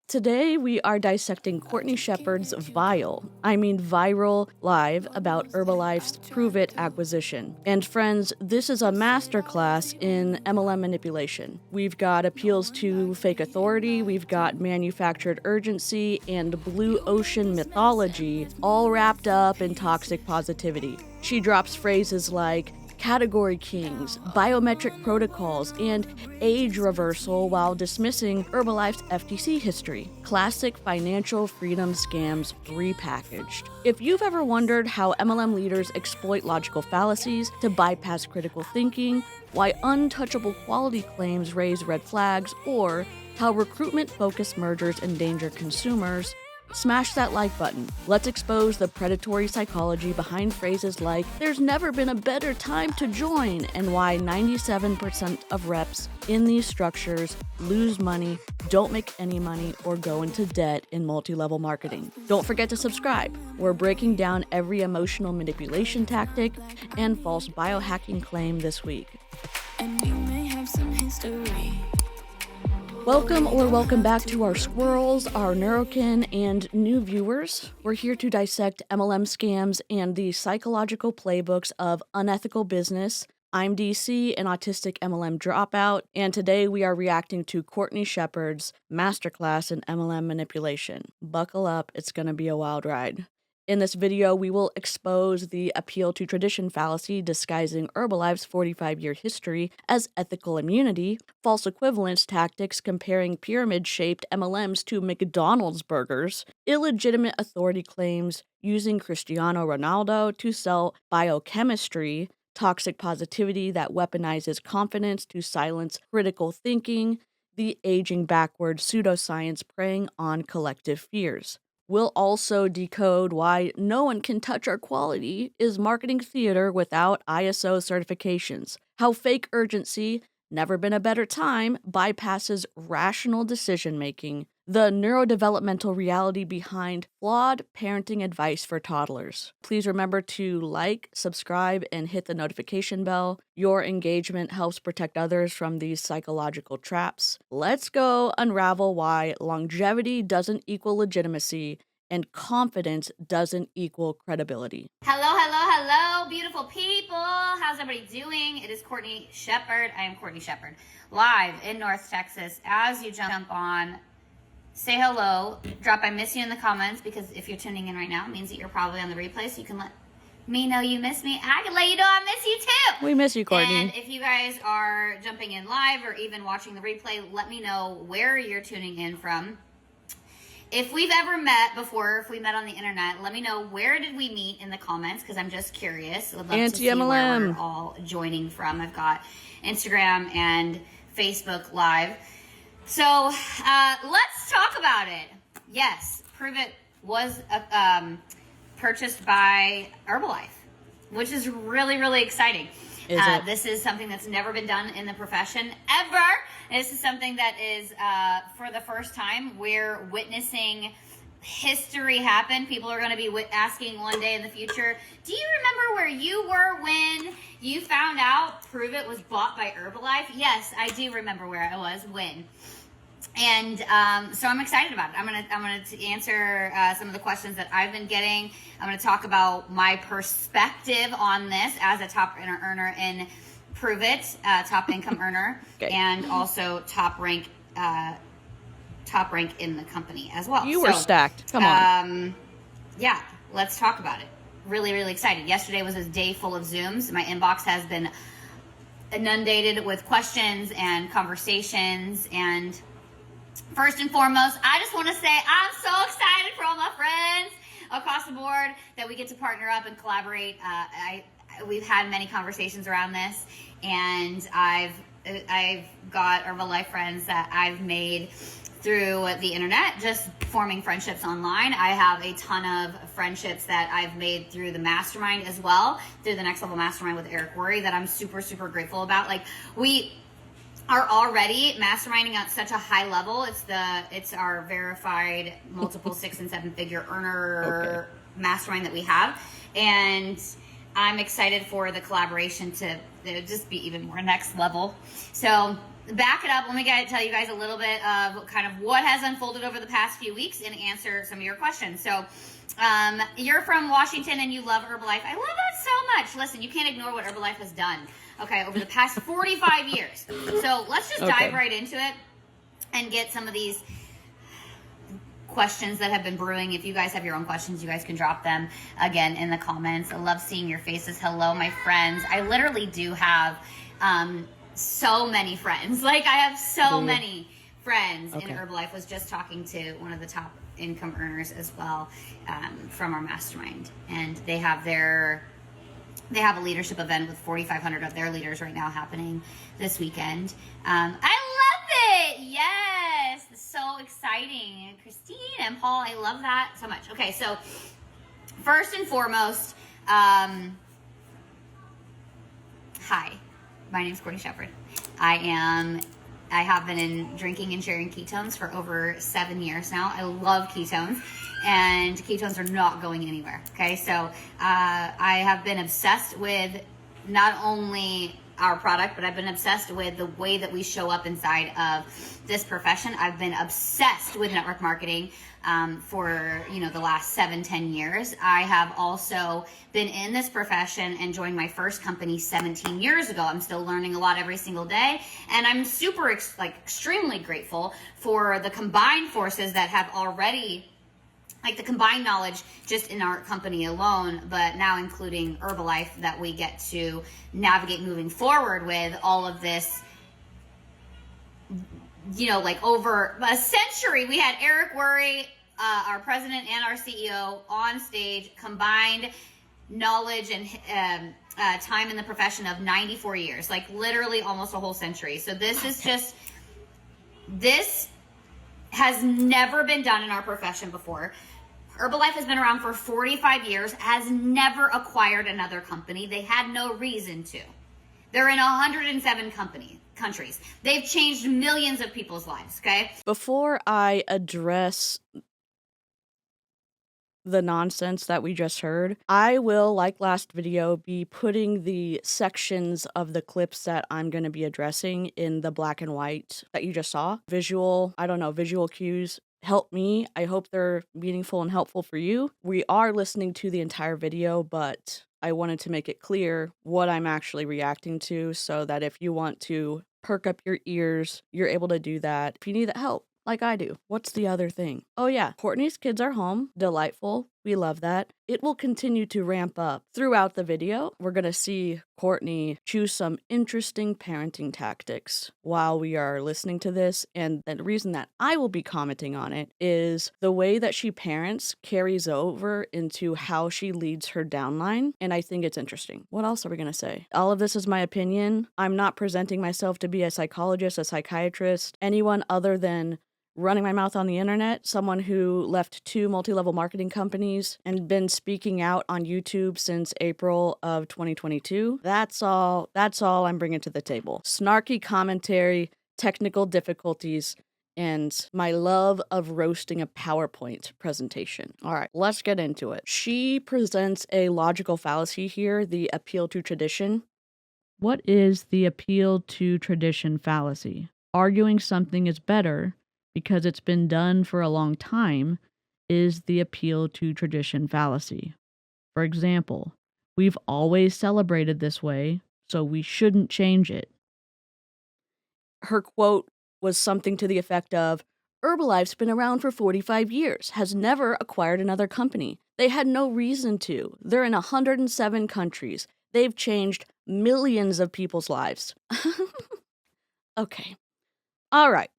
Today, we are dissecting Courtney Shepard's viral live about Herbalife's Pruvit acquisition. And friends, this is a masterclass in MLM manipulation. We've got appeals to fake authority, we've got manufactured urgency, and blue ocean mythology, all wrapped up in toxic positivity. She drops phrases like category kings, biometric protocols, and age reversal while dismissing Herbalife's FTC history. Classic financial freedom scams repackaged. If you've ever wondered how MLM leaders exploit logical fallacies to bypass critical thinking, why untouchable quality claims raise red flags, or how recruitment-focused mergers endanger consumers, smash that like button. Let's expose the predatory psychology behind phrases like, there's never been a better time to join, and why 97% of reps in these structures lose money, don't make any money, or go into debt in multi-level marketing. Don't forget to subscribe. We're breaking down every emotional manipulation tactic and false biohacking claim this week. And we may have some history. Welcome back to our Squirrels, our Neurokin, and new viewers. We're here to dissect MLM scams and the psychological playbooks of unethical business. I'm DC, an autistic MLM dropout, and today we are reacting to Courtney Shepard's masterclass in MLM manipulation. Buckle up, it's going to be a wild ride. In this video, we will expose the appeal to tradition fallacy disguising Herbalife's 45-year history as ethical immunity, false equivalence tactics comparing pyramid-shaped MLMs to McDonald's burgers, illegitimate authority claims using Cristiano Ronaldo to sell biochemistry, toxic positivity that weaponizes confidence to silence critical thinking, the aging backward pseudoscience preying on collective fears. We'll also decode why no one can touch our quality is marketing theater without ISO certifications, how fake urgency, never been a better time, bypasses rational decision-making, the neurodevelopmental reality behind flawed parenting advice for toddlers. Please remember to like, subscribe, and hit the notification bell. Your engagement helps protect others from these psychological traps. Let's go unravel why longevity doesn't equal legitimacy and confidence doesn't equal credibility. Hello, beautiful people. How's everybody doing? It is Courtney Shepard. I am Courtney Shepard, live in North Texas. As you jump on, say hello, drop I miss you in the comments, because if you're tuning in right now, it means that you're probably on the replay, so you can let me know you miss me. I can let you know I miss you too. We miss you, Courtney. And if you guys are jumping in live or even watching the replay, let me know where you're tuning in from. If we've ever met before, if we met on the internet, let me know where did we meet in the comments, because I'm just curious. I would love to see where we're all joining from. I've got Instagram and Facebook Live. So let's talk about it. Yes, Pruvit was purchased by Herbalife, which is really, really exciting. This is something that's never been done in the profession ever. This is something that is for the first time we're witnessing history happen. People are going to be asking one day in the future, do you remember where you were when you found out Pruvit was bought by Herbalife? Yes, I do remember where I was when. And so I'm excited about it. I'm gonna answer some of the questions that I've been getting. I'm gonna talk about my perspective on this as a top earner in Pruvit, top income earner, okay, and also top rank in the company as well. You were stacked. Come on. Yeah, let's talk about it. Really, really excited. Yesterday was a day full of Zooms. My inbox has been inundated with questions and conversations, and first and foremost, I just want to say I'm so excited for all my friends across the board that we get to partner up and collaborate. We've had many conversations around this, and I've got Herbalife friends that I've made through the internet, just forming friendships online. I have a ton of friendships that I've made through the mastermind as well, through the Next Level Mastermind with Eric Worre, that I'm super, super grateful about. Like, we are already masterminding at such a high level. It's our verified multiple 6 and 7 figure earner mastermind that we have, and I'm excited for the collaboration to just be even more next level. So back it up, let me tell you guys a little bit of kind of what has unfolded over the past few weeks and answer some of your questions. So you're from Washington and you love Herbalife. I love that so much. Listen, you can't ignore what Herbalife has done, okay, over the past 45 years. So let's just dive right into it and get some of these questions that have been brewing. If you guys have your own questions, you guys can drop them again in the comments. I love seeing your faces. Hello, my friends. I literally do have so many friends. Like, I have so many friends in Herbalife. Was just talking to one of the top income earners as well from our mastermind, and they have a leadership event with 4,500 of their leaders right now happening this weekend. I love it. Yes, it's so exciting. Christine and Paul, I love that so much. Okay, so first and foremost, hi, my name is Courtney Shepard. I have been drinking and sharing ketones for over 7 years now. I love ketones, and ketones are not going anywhere. Okay, so I have been obsessed with not only our product, but I've been obsessed with the way that we show up inside of this profession. I've been obsessed with network marketing for the last 7-10 years. I have also been in this profession and joined my first company 17 years ago. I'm still learning a lot every single day, and I'm super extremely grateful for the combined forces that have already, like the combined knowledge just in our company alone, but now including Herbalife, that we get to navigate moving forward with all of this. Like over a century, we had Eric Worre, our president and our CEO, on stage, combined knowledge and time in the profession of 94 years, like literally almost a whole century. So this has never been done in our profession before. Herbalife has been around for 45 years, has never acquired another company. They had no reason to. They're in 107 countries. They've changed millions of people's lives, okay? Before I address the nonsense that we just heard, I will, like last video, be putting the sections of the clips that I'm going to be addressing in the black and white that you just saw. Visual cues help me. I hope they're meaningful and helpful for you. We are listening to the entire video, but I wanted to make it clear what I'm actually reacting to, so that if you want to perk up your ears, you're able to do that. If you need that help, like I do. What's the other thing? Oh yeah, Courtney's kids are home. Delightful. We love that. It will continue to ramp up throughout the video. We're going to see Courtney choose some interesting parenting tactics while we are listening to this. And the reason that I will be commenting on it is the way that she parents carries over into how she leads her downline. And I think it's interesting. What else are we going to say? All of this is my opinion. I'm not presenting myself to be a psychologist, a psychiatrist, anyone other than running my mouth on the internet, someone who left 2 multi-level marketing companies and been speaking out on YouTube since April of 2022. That's all I'm bringing to the table. Snarky commentary, technical difficulties, and my love of roasting a PowerPoint presentation. All right, let's get into it. She presents a logical fallacy here, the appeal to tradition. What is the appeal to tradition fallacy? Arguing something is better because it's been done for a long time is the appeal to tradition fallacy. For example, we've always celebrated this way, so we shouldn't change it. Her quote was something to the effect of, Herbalife's been around for 45 years, has never acquired another company. They had no reason to. They're in 107 countries. They've changed millions of people's lives. Okay. All right.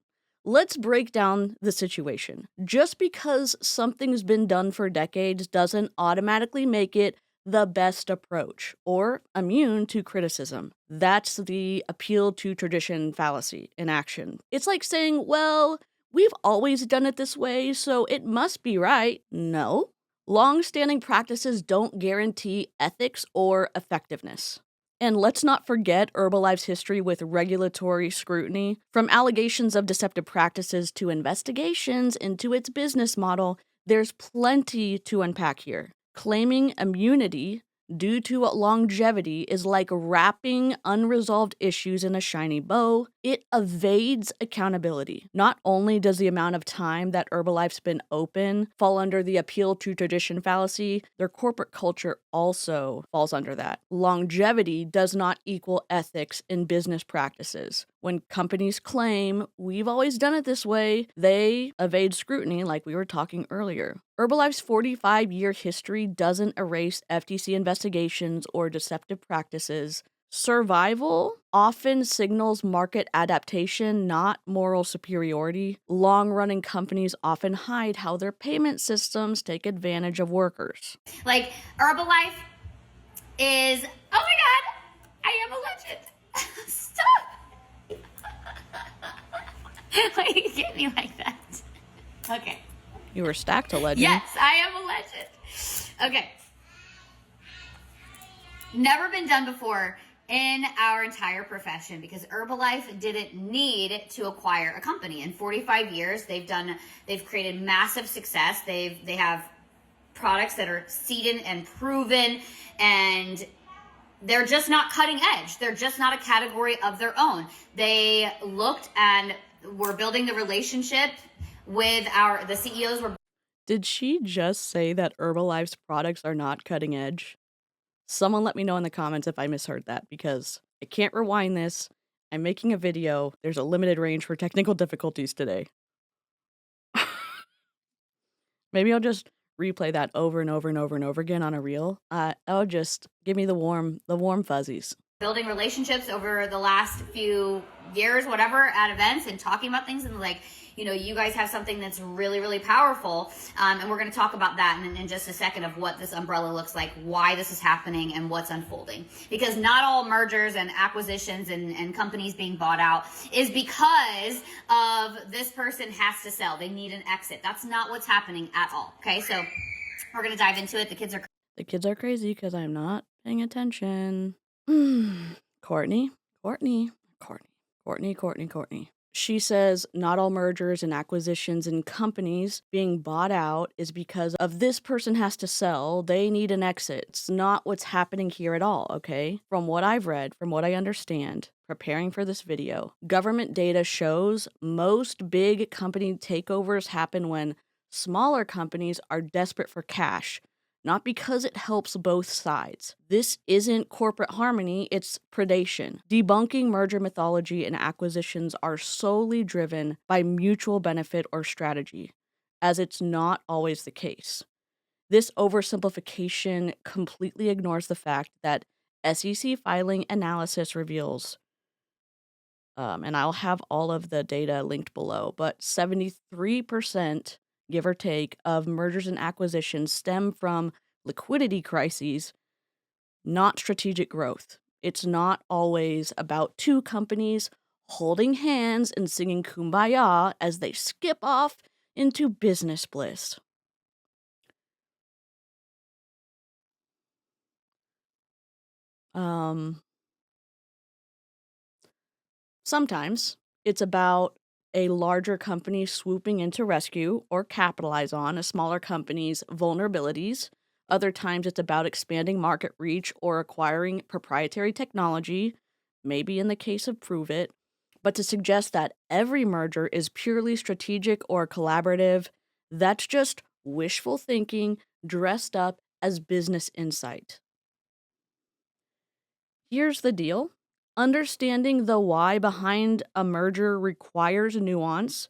Let's break down the situation. Just because something's been done for decades doesn't automatically make it the best approach or immune to criticism. That's the appeal to tradition fallacy in action. It's like saying, well, we've always done it this way, so it must be right. No. Long-standing practices don't guarantee ethics or effectiveness. And let's not forget Herbalife's history with regulatory scrutiny. From allegations of deceptive practices to investigations into its business model, there's plenty to unpack here. Claiming immunity due to longevity is like wrapping unresolved issues in a shiny bow. It evades accountability. Not only does the amount of time that Herbalife's been open fall under the appeal to tradition fallacy, their corporate culture also falls under that. Longevity does not equal ethics in business practices. When companies claim, we've always done it this way, they evade scrutiny like we were talking earlier. Herbalife's 45-year history doesn't erase FTC investigations or deceptive practices. Survival often signals market adaptation, not moral superiority. Long-running companies often hide how their payment systems take advantage of workers. Like, Herbalife is, oh my God, I am a legend. Stop. Why you get me like that? Okay. You were stacked a legend. Yes, I am a legend. Okay. Never been done before in our entire profession because Herbalife didn't need to acquire a company. In 45 years, they've created massive success. They have products that are seeded and proven, and they're just not cutting edge. They're just not a category of their own. They looked and were building the relationship with the CEOs. Did she just say that Herbalife's products are not cutting edge? Someone let me know in the comments if I misheard that, because I can't rewind this. I'm making a video. There's a limited range for technical difficulties today. Maybe I'll just replay that over and over and over and over again on a reel. That'll just give me the warm fuzzies. Building relationships over the last few years, whatever, at events and talking about things, and like, you guys have something that's really, really powerful, and we're going to talk about that in just a second of what this umbrella looks like, why this is happening, and what's unfolding. Because not all mergers and acquisitions and companies being bought out is because of this person has to sell. They need an exit. That's not what's happening at all. Okay, so we're going to dive into it. The kids are crazy because I'm not paying attention. Courtney. She says not all mergers and acquisitions and companies being bought out is because of this person has to sell. They need an exit. It's not what's happening here at all, okay? From what I've read, from what I understand, preparing for this video, government data shows most big company takeovers happen when smaller companies are desperate for cash, not because it helps both sides. This isn't corporate harmony, it's predation. Debunking merger mythology and acquisitions are solely driven by mutual benefit or strategy, as it's not always the case. This oversimplification completely ignores the fact that SEC filing analysis reveals, and I'll have all of the data linked below, but 73%, give or take, of mergers and acquisitions stem from liquidity crises, not strategic growth. It's not always about two companies holding hands and singing Kumbaya as they skip off into business bliss. Sometimes it's about a larger company swooping in to rescue or capitalize on a smaller company's vulnerabilities. Other times it's about expanding market reach or acquiring proprietary technology, maybe in the case of Pruvit. But to suggest that every merger is purely strategic or collaborative, that's just wishful thinking dressed up as business insight. Here's the deal. Understanding the why behind a merger requires nuance.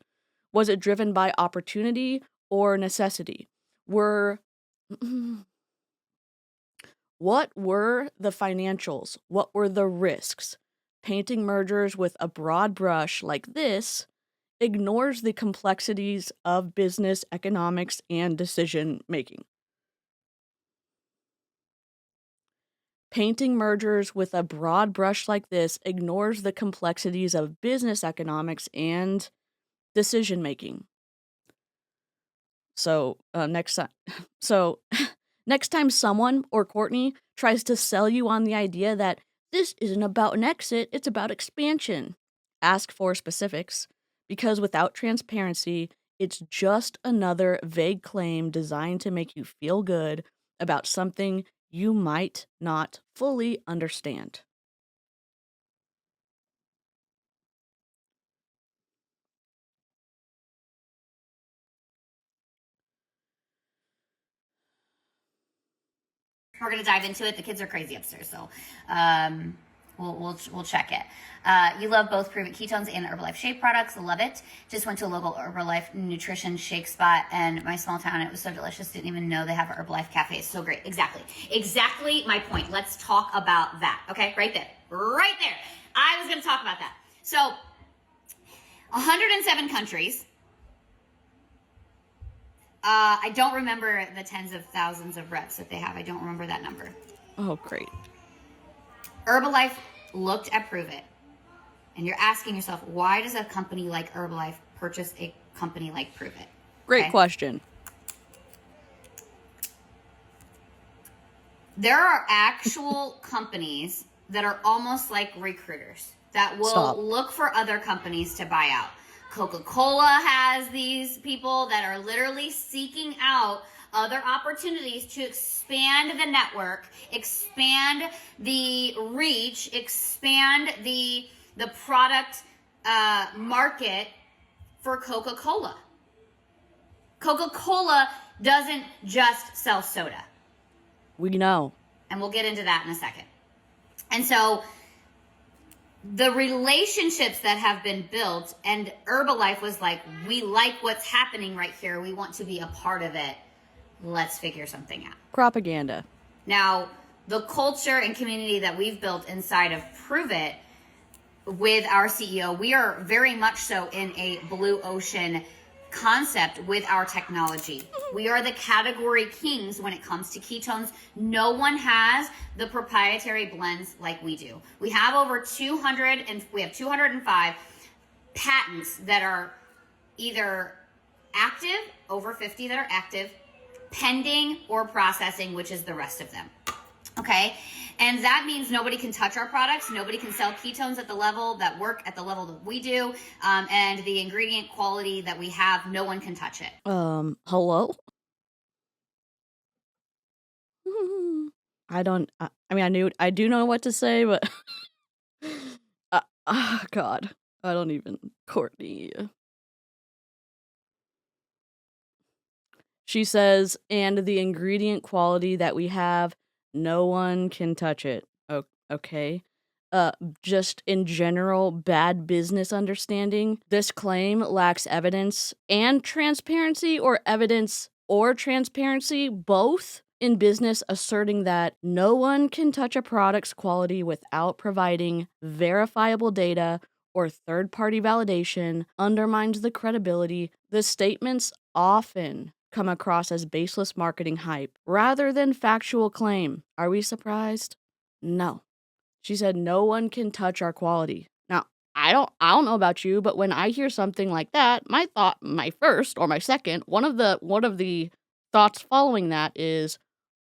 Was it driven by opportunity or necessity? What were the financials? What were the risks? Painting mergers with a broad brush like this ignores the complexities of business economics and decision making. Painting mergers with a broad brush like this ignores the complexities of business economics and decision making. So next time someone or Courtney tries to sell you on the idea that this isn't about an exit, it's about expansion, ask for specifics, because without transparency, it's just another vague claim designed to make you feel good about something you might not fully understand. We're gonna dive into it. The kids are crazy upstairs, so we'll check it. You love both Pruvit ketones and Herbalife shake products. Love it. Just went to a local Herbalife nutrition shake spot in my small town. It was so delicious. Didn't even know they have an Herbalife cafe. It's so great. Exactly my point. Let's talk about that. Okay, right there. I was gonna talk about that. So 107 countries. I don't remember the tens of thousands of reps that they have. I don't remember that number. Oh, great. Herbalife looked at Pruvit, and you're asking yourself, why does a company like Herbalife purchase a company like Pruvit? Great question. There are actual companies that are almost like recruiters that will look for other companies to buy out. Coca-Cola has these people that are literally seeking out other opportunities to expand the network, expand the reach, expand the product market for Coca-Cola. Coca-Cola doesn't just sell soda. We know. And we'll get into that in a second. And so the relationships that have been built, and Herbalife was like, we like what's happening right here. We want to be a part of it. Let's figure something out. Propaganda. Now, the culture and community that we've built inside of Pruvit with our CEO, we are very much so in a blue ocean concept with our technology. We are the category kings when it comes to ketones. No one has the proprietary blends like we do. We have over 205 patents that are either active, over 50 that are active, pending, or processing, which is the rest of them. Okay? And that means nobody can touch our products. Nobody can sell ketones at the level that work at the level that we do. And the ingredient quality that we have, no one can touch it. Hello? I do know what to say, but God, I don't even, Courtney. She says, and the ingredient quality that we have, no one can touch it. Okay. Just in general, bad business understanding. This claim lacks evidence and transparency, or evidence or transparency, both. In business, asserting that no one can touch a product's quality without providing verifiable data or third-party validation undermines the credibility. The statements often come across as baseless marketing hype rather than factual claim. Are we surprised? No. She said no one can touch our quality. Now, I don't know about you, but when I hear something like that, my first or my second, one of the thoughts following that is,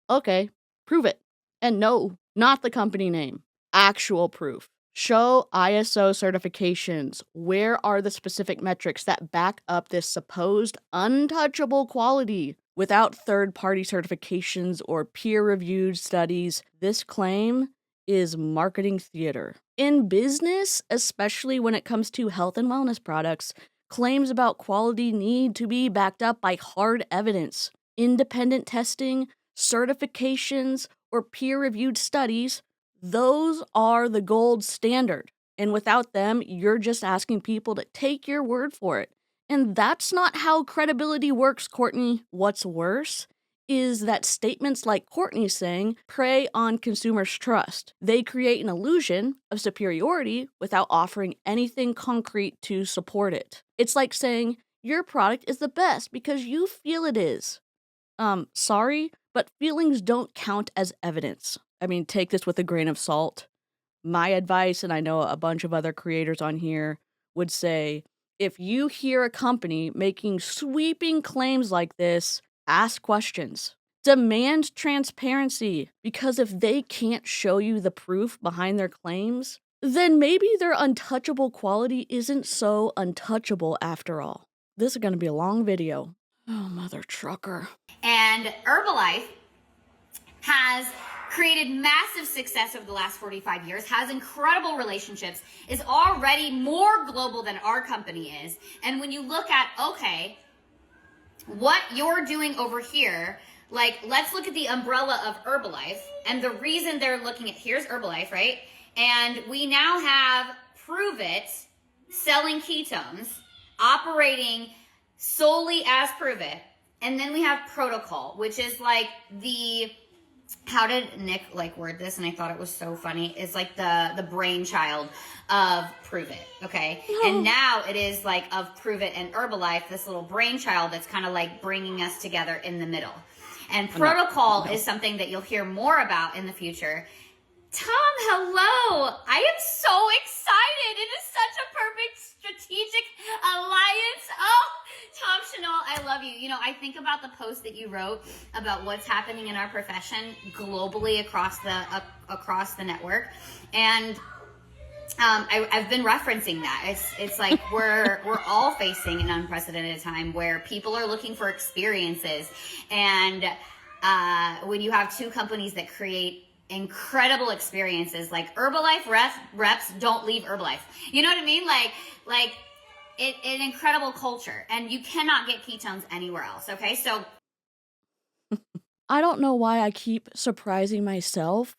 okay, prove it. And no, not the company name. Actual proof. Show ISO certifications. Where are the specific metrics that back up this supposed untouchable quality? Without third-party certifications or peer-reviewed studies, this claim is marketing theater. In business, especially when it comes to health and wellness products, claims about quality need to be backed up by hard evidence, independent testing, certifications, or peer-reviewed studies. Those are the gold standard. And without them, you're just asking people to take your word for it. And that's not how credibility works, Courtney. What's worse is that statements like Courtney's saying prey on consumers' trust. They create an illusion of superiority without offering anything concrete to support it. It's like saying your product is the best because you feel it is. Sorry, but feelings don't count as evidence. I mean, take this with a grain of salt. My advice, and I know a bunch of other creators on here would say, if you hear a company making sweeping claims like this, ask questions. Demand transparency, because if they can't show you the proof behind their claims, then maybe their untouchable quality isn't so untouchable after all. This is going to be a long video. Oh, mother trucker. And Herbalife has created massive success over the last 45 years, has incredible relationships, is already more global than our company is. And when you look at, okay, what you're doing over here, like, let's look at the umbrella of Herbalife, and the reason they're looking at, here's Herbalife, right? And we now have Pruvit selling ketones, operating solely as Pruvit. And then we have Protocol, which is like the, how did Nick like word this? And I thought it was so funny. It's like the brainchild of Pruvit, okay? And now it is like of Pruvit and Herbalife, this little brainchild that's kind of like bringing us together in the middle. And Protocol is something that you'll hear more about in the future. Tom, hello. I am so excited. It is such a perfect strategic alliance. Oh, Tom Chanel, I love you. You know, I think about the post that you wrote about what's happening in our profession globally across the network. And I've been referencing that. It's like we're all facing an unprecedented time where people are looking for experiences. And when you have two companies that create incredible experiences, like Herbalife reps don't leave Herbalife. You know what I mean? Like an incredible culture, and you cannot get ketones anywhere else. Okay, so I don't know why I keep surprising myself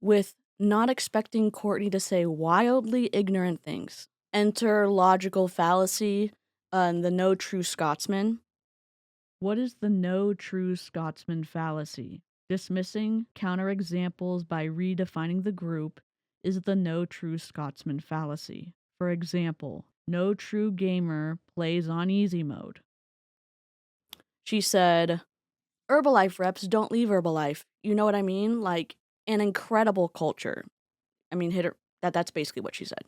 with not expecting Courtney to say wildly ignorant things. Enter logical fallacy and the no true Scotsman. What is the no true Scotsman fallacy? Dismissing counterexamples by redefining the group is the no true Scotsman fallacy. For example, no true gamer plays on easy mode. She said, Herbalife reps don't leave Herbalife. You know what I mean? Like, an incredible culture. I mean, hit her. That's basically what she said.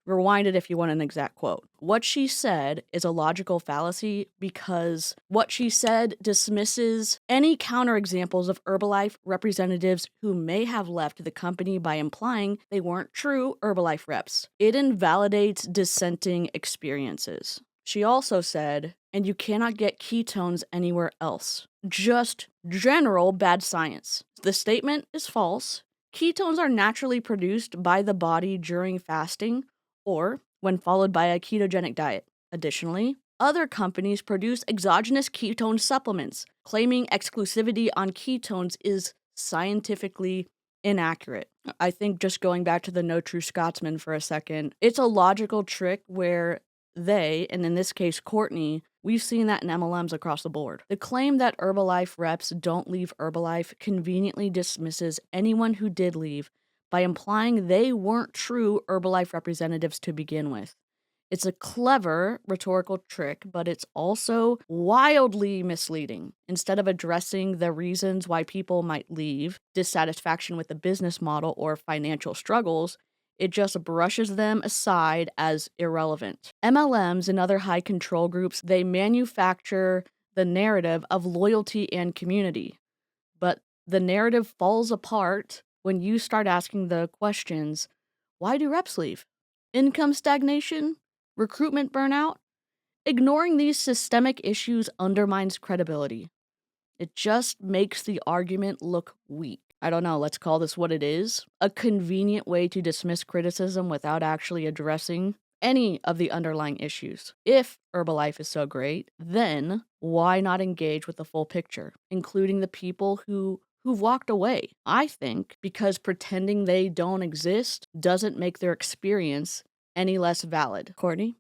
Rewind it if you want an exact quote. What she said is a logical fallacy because what she said dismisses any counterexamples of Herbalife representatives who may have left the company by implying they weren't true Herbalife reps. It invalidates dissenting experiences. She also said, and you cannot get ketones anywhere else. Just general bad science. The statement is false. Ketones are naturally produced by the body during fasting or when followed by a ketogenic diet. Additionally, other companies produce exogenous ketone supplements. Claiming exclusivity on ketones is scientifically inaccurate. I think just going back to the no true Scotsman for a second, it's a logical trick where they, and in this case Courtney, we've seen that in MLMs across the board. The claim that Herbalife reps don't leave Herbalife conveniently dismisses anyone who did leave by implying they weren't true Herbalife representatives to begin with. It's a clever rhetorical trick, but it's also wildly misleading. Instead of addressing the reasons why people might leave, dissatisfaction with the business model or financial struggles, it just brushes them aside as irrelevant. MLMs and other high control groups, they manufacture the narrative of loyalty and community. But the narrative falls apart when you start asking the questions, why do reps leave? Income stagnation? Recruitment burnout? Ignoring these systemic issues undermines credibility. It just makes the argument look weak. I don't know, let's call this what it is. A convenient way to dismiss criticism without actually addressing any of the underlying issues. If Herbalife is so great, then why not engage with the full picture, including the people who've walked away? I think because pretending they don't exist doesn't make their experience any less valid. Courtney,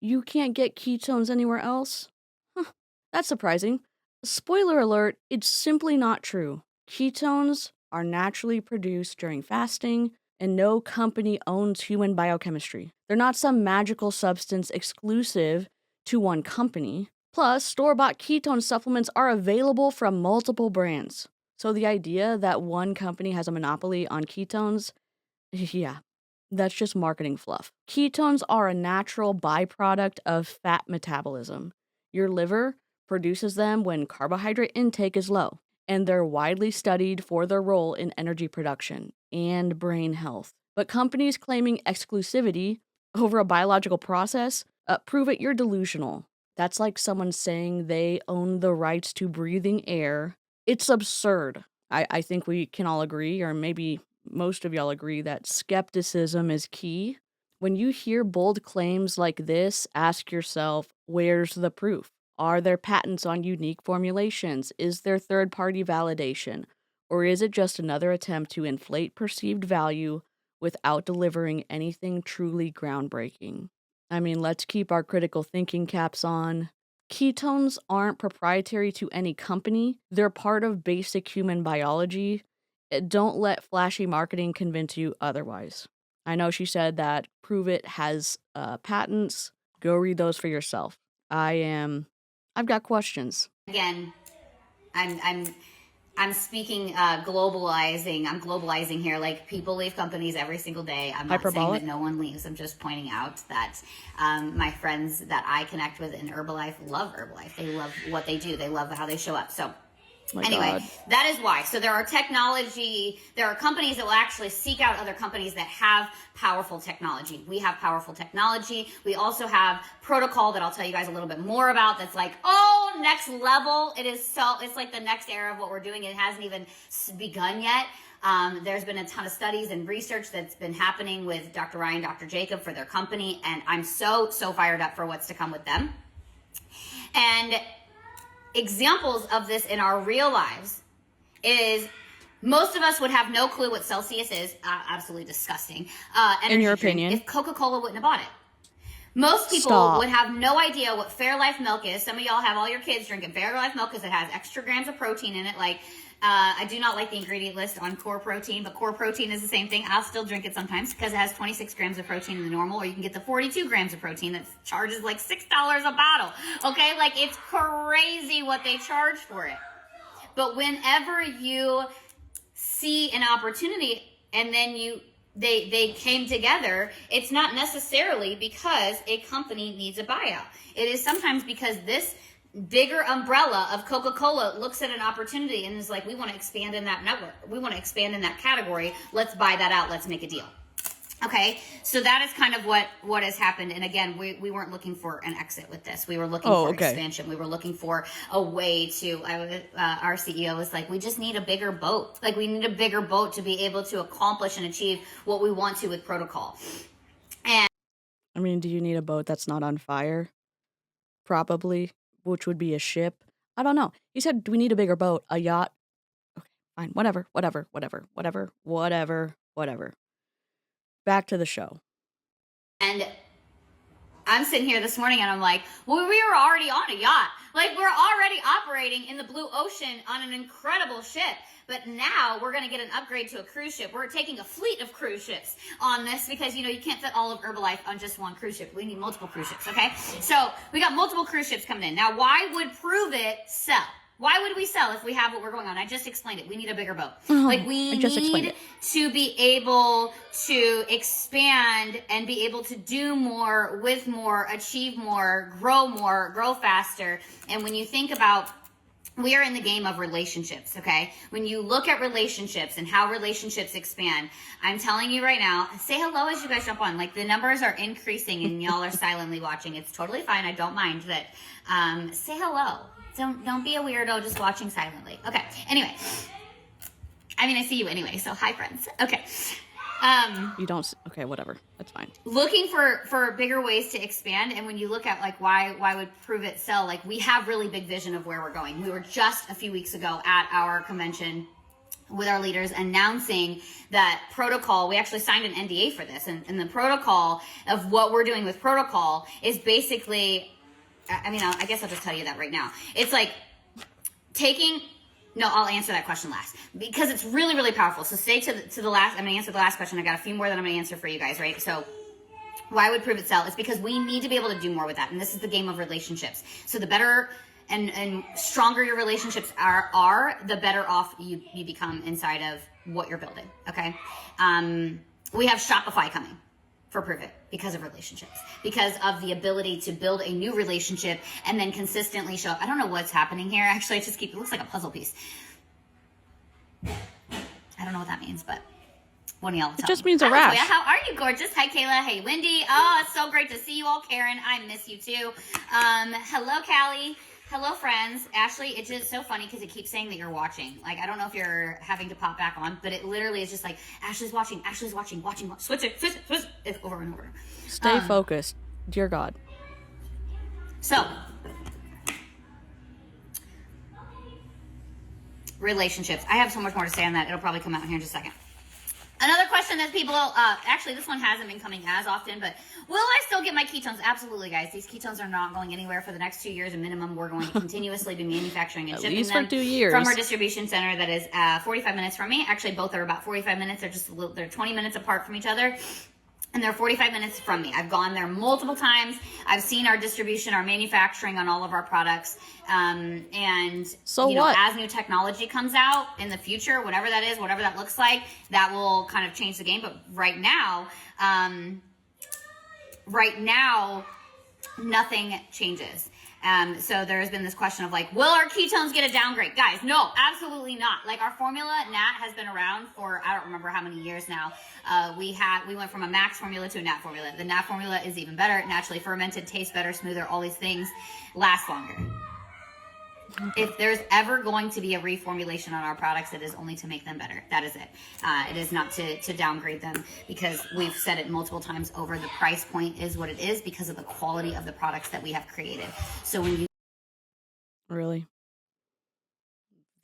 you can't get ketones anywhere else? Huh, that's surprising. Spoiler alert, it's simply not true. Ketones are naturally produced during fasting, and no company owns human biochemistry. They're not some magical substance exclusive to one company. Plus, store-bought ketone supplements are available from multiple brands. So the idea that one company has a monopoly on ketones, yeah, that's just marketing fluff. Ketones are a natural byproduct of fat metabolism. Your liver produces them when carbohydrate intake is low, and they're widely studied for their role in energy production and brain health. But companies claiming exclusivity over a biological process prove it you're delusional. That's like someone saying they own the rights to breathing air. It's absurd. I think we can all agree, or maybe most of y'all agree, that skepticism is key. When you hear bold claims like this, ask yourself, where's the proof? Are there patents on unique formulations? Is there third-party validation? Or is it just another attempt to inflate perceived value without delivering anything truly groundbreaking? I mean, let's keep our critical thinking caps on. Ketones aren't proprietary to any company. They're part of basic human biology. Don't let flashy marketing convince you otherwise. I know she said that Pruvit has patents. Go read those for yourself. I've got questions. Again, I'm speaking globalizing. I'm globalizing here. Like, people leave companies every single day. I'm not saying that no one leaves. I'm just pointing out that my friends that I connect with in Herbalife love Herbalife. They love what they do. They love how they show up. So anyway, that is why. So there are companies that will actually seek out other companies that have powerful technology. We have powerful technology. We also have protocol that I'll tell you guys a little bit more about. That's like, oh, next level. It's like the next era of what we're doing. It hasn't even begun yet. There's been a ton of studies and research that's been happening with Dr. Ryan, Dr. Jacob for their company. And I'm so fired up for what's to come with them. And examples of this in our real lives is most of us would have no clue what Celsius is. Absolutely disgusting. In your opinion? If Coca-Cola wouldn't have bought it. Most people would have no idea what Fairlife milk is. Some of y'all have all your kids drinking Fairlife milk because it has extra grams of protein in it. Like, I do not like the ingredient list on Core Protein, but Core Protein is the same thing. I'll still drink it sometimes because it has 26 grams of protein in the normal, or you can get the 42 grams of protein that charges like $6 a bottle. Okay, like, it's crazy what they charge for it. But whenever you see an opportunity and then they came together, it's not necessarily because a company needs a buyout. It is sometimes because this bigger umbrella of Coca-Cola looks at an opportunity and is like, we want to expand in that network. We want to expand in that category. Let's buy that out. Let's make a deal. Okay, so that is kind of what has happened. And again, we weren't looking for an exit with this. We were looking for expansion. We were looking for a way to, our CEO was like, we just need a bigger boat. Like, we need a bigger boat to be able to accomplish and achieve what we want to with protocol. And I mean, do you need a boat that's not on fire? Probably, which would be a ship. I don't know. He said, do we need a bigger boat? A yacht? Okay, fine. Whatever. Back to the show. And I'm sitting here this morning and I'm like, well, we were already on a yacht. Like, we're already operating in the blue ocean on an incredible ship. But now we're going to get an upgrade to a cruise ship. We're taking a fleet of cruise ships on this because, you can't fit all of Herbalife on just one cruise ship. We need multiple cruise ships, okay? So we got multiple cruise ships coming in. Now, why would Pruvit sell? Why would we sell if we have what we're going on? I just explained it. We need a bigger boat. Like, we need to be able to expand and be able to do more with more, achieve more, grow faster. And when you think about, we are in the game of relationships, okay? When you look at relationships and how relationships expand, I'm telling you right now, say hello as you guys jump on. Like, the numbers are increasing and y'all are silently watching. It's totally fine. I don't mind that. Say hello. Don't be a weirdo just watching silently. Okay. Anyway. I mean, I see you anyway, so hi, friends. Okay. You don't... Okay, whatever. That's fine. Looking for bigger ways to expand, and when you look at, like, why would Pruvit sell? Like, we have really big vision of where we're going. We were just a few weeks ago at our convention with our leaders announcing that protocol. We actually signed an NDA for this, and the protocol of what we're doing with protocol is basically... I mean, I guess I'll just tell you that right now. It's like I'll answer that question last because it's really, really powerful. So stay to the last. I'm going to answer the last question. I got a few more that I'm going to answer for you guys, right? So why would Pruvit sell? It's because we need to be able to do more with that. And this is the game of relationships. So the better and stronger your relationships are, the better off you become inside of what you're building. Okay. We have Shopify coming for Pruvit because of relationships, because of the ability to build a new relationship and then consistently show up. I don't know what's happening here. Actually, it looks like a puzzle piece. I don't know what that means, but one of y'all will tell It just me. means a rash. How are you, gorgeous? Hi, Kayla. Hey, Wendy. Oh, it's so great to see you all. Karen, I miss you too. Hello, Callie. Hello, friends. Ashley, it's just so funny because it keeps saying that you're watching. Like, I don't know if you're having to pop back on, but it literally is just like, Ashley's watching, watching. Switch it. It's over and over. Stay focused. Dear God. So, relationships. I have so much more to say on that. It'll probably come out here in just a second. Another question that people, actually this one hasn't been coming as often, but will I still get my ketones? Absolutely, guys. These ketones are not going anywhere for the next 2 years. A minimum, we're going to continuously be manufacturing and At shipping least them for 2 years. from our distribution center that is 45 minutes from me. Actually, both are about 45 minutes. They're just they're 20 minutes apart from each other. And they're 45 minutes from me. I've gone there multiple times. I've seen our distribution, our manufacturing on all of our products. And so you know, as new technology comes out in the future, whatever that is, whatever that looks like, that will kind of change the game. But right now, nothing changes. So there's been this question of like, will our ketones get a downgrade? Guys, no, absolutely not. Like our formula, NAT, has been around for, I don't remember how many years now. We went from a max formula to a NAT formula. The NAT formula is even better, naturally fermented, tastes better, smoother, all these things, last longer. If there's ever going to be a reformulation on our products, it is only to make them better. That is it. It is not to downgrade them, because we've said it multiple times over. The price point is what it is because of the quality of the products that we have created. So when you Really?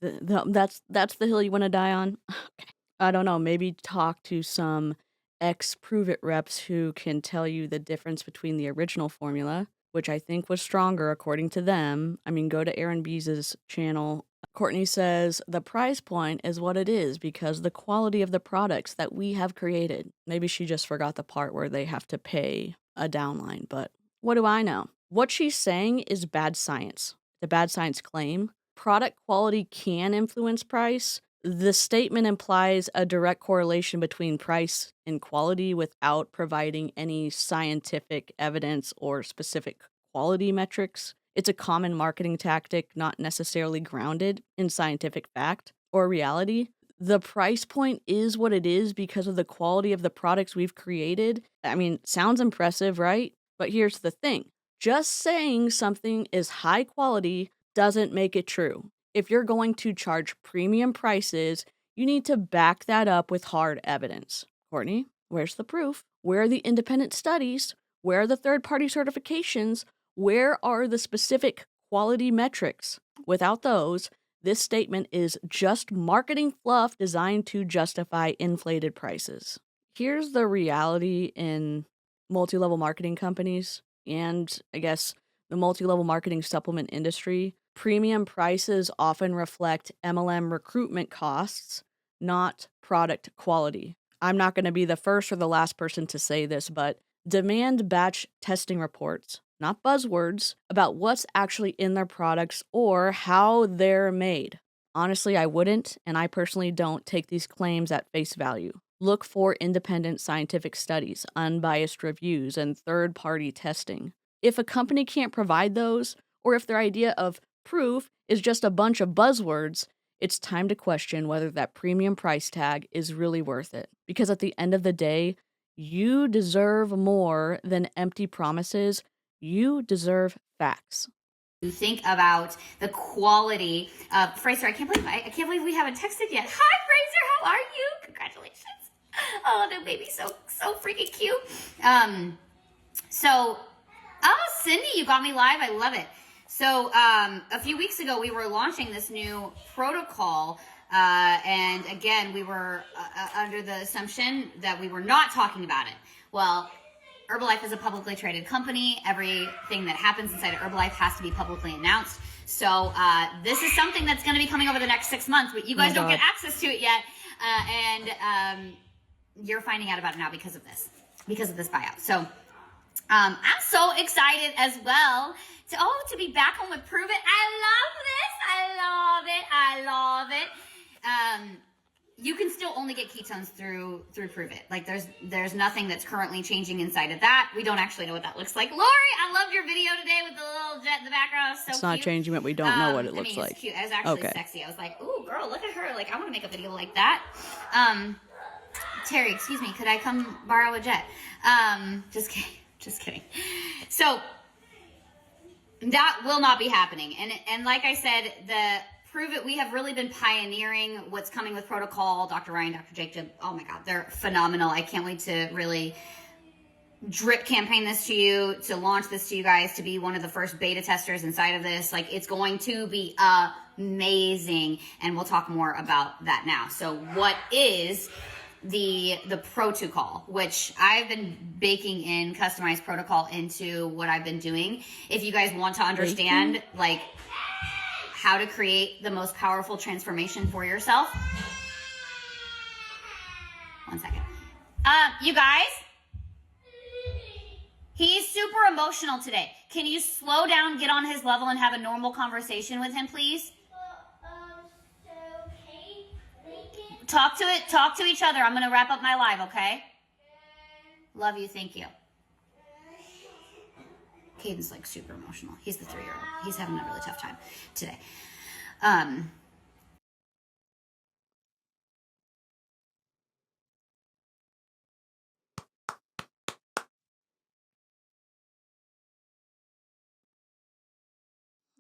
That's the hill you want to die on? Okay. I don't know. Maybe talk to some ex-Pruvit reps who can tell you the difference between the original formula, which I think was stronger according to them. I mean, go to Aaron Bees' channel. Courtney says the price point is what it is because the quality of the products that we have created. Maybe she just forgot the part where they have to pay a downline, but what do I know? What she's saying is bad science. The bad science claim. Product quality can influence price. The statement implies a direct correlation between price and quality without providing any scientific evidence or specific quality metrics. It's a common marketing tactic, not necessarily grounded in scientific fact or reality. The price point is what it is because of the quality of the products we've created. I mean, sounds impressive, right? But here's the thing. Just saying something is high quality doesn't make it true. If you're going to charge premium prices, you need to back that up with hard evidence. Courtney, where's the proof? Where are the independent studies? Where are the third-party certifications? Where are the specific quality metrics? Without those, this statement is just marketing fluff designed to justify inflated prices. Here's the reality in multi-level marketing companies and, I guess, the multi-level marketing supplement industry. Premium prices often reflect MLM recruitment costs, not product quality. I'm not going to be the first or the last person to say this, but demand batch testing reports, not buzzwords, about what's actually in their products or how they're made. Honestly, I wouldn't, and I personally don't take these claims at face value. Look for independent scientific studies, unbiased reviews, and third-party testing. If a company can't provide those, or if their idea of proof is just a bunch of buzzwords, it's time to question whether that premium price tag is really worth it. Because at the end of the day, you deserve more than empty promises. You deserve facts. you think about the quality of Fraser, I can't believe we haven't texted yet. Hi, Fraser, how are you? Congratulations. Oh, the baby's so freaking cute. Cindy, you got me live. I love it. So a few weeks ago, we were launching this new protocol. And again, we were under the assumption that we were not talking about it. Well, Herbalife is a publicly traded company. Everything that happens inside of Herbalife has to be publicly announced. So this is something that's going to be coming over the next 6 months, but you guys don't get access to it yet. And you're finding out about it now because of this buyout. So I'm so excited as well to be back home with Pruvit. I love it. You can still only get ketones through Pruvit. Like there's nothing that's currently changing inside of that. We don't actually know what that looks like. Lori, I love your video today with the little jet in the background. It's so it's not cute. changing it. We don't know what it looks like. It's cute. It was actually sexy. I was like, ooh, girl, look at her. Like, I want to make a video like that. Terry, excuse me. Could I come borrow a jet? Just kidding. So That will not be happening. And like I said, the Prove It, we have really been pioneering what's coming with protocol. Dr. Ryan, Dr. Jacob, oh my God, they're phenomenal. I can't wait to really drip campaign this to you, to launch this to you guys, to be one of the first beta testers inside of this. Like, it's going to be amazing, and we'll talk more about that now. So what is the protocol, which I've been baking in customized protocol into what I've been doing. If you guys want to understand like how to create the most powerful transformation for yourself. One second. You guys, he's super emotional today. Can you slow down, get on his level, and have a normal conversation with him, please? Talk to each other. I'm going to wrap up my live, okay? Love you. Thank you. Caden's like super emotional. He's the 3-year-old. He's having a really tough time today.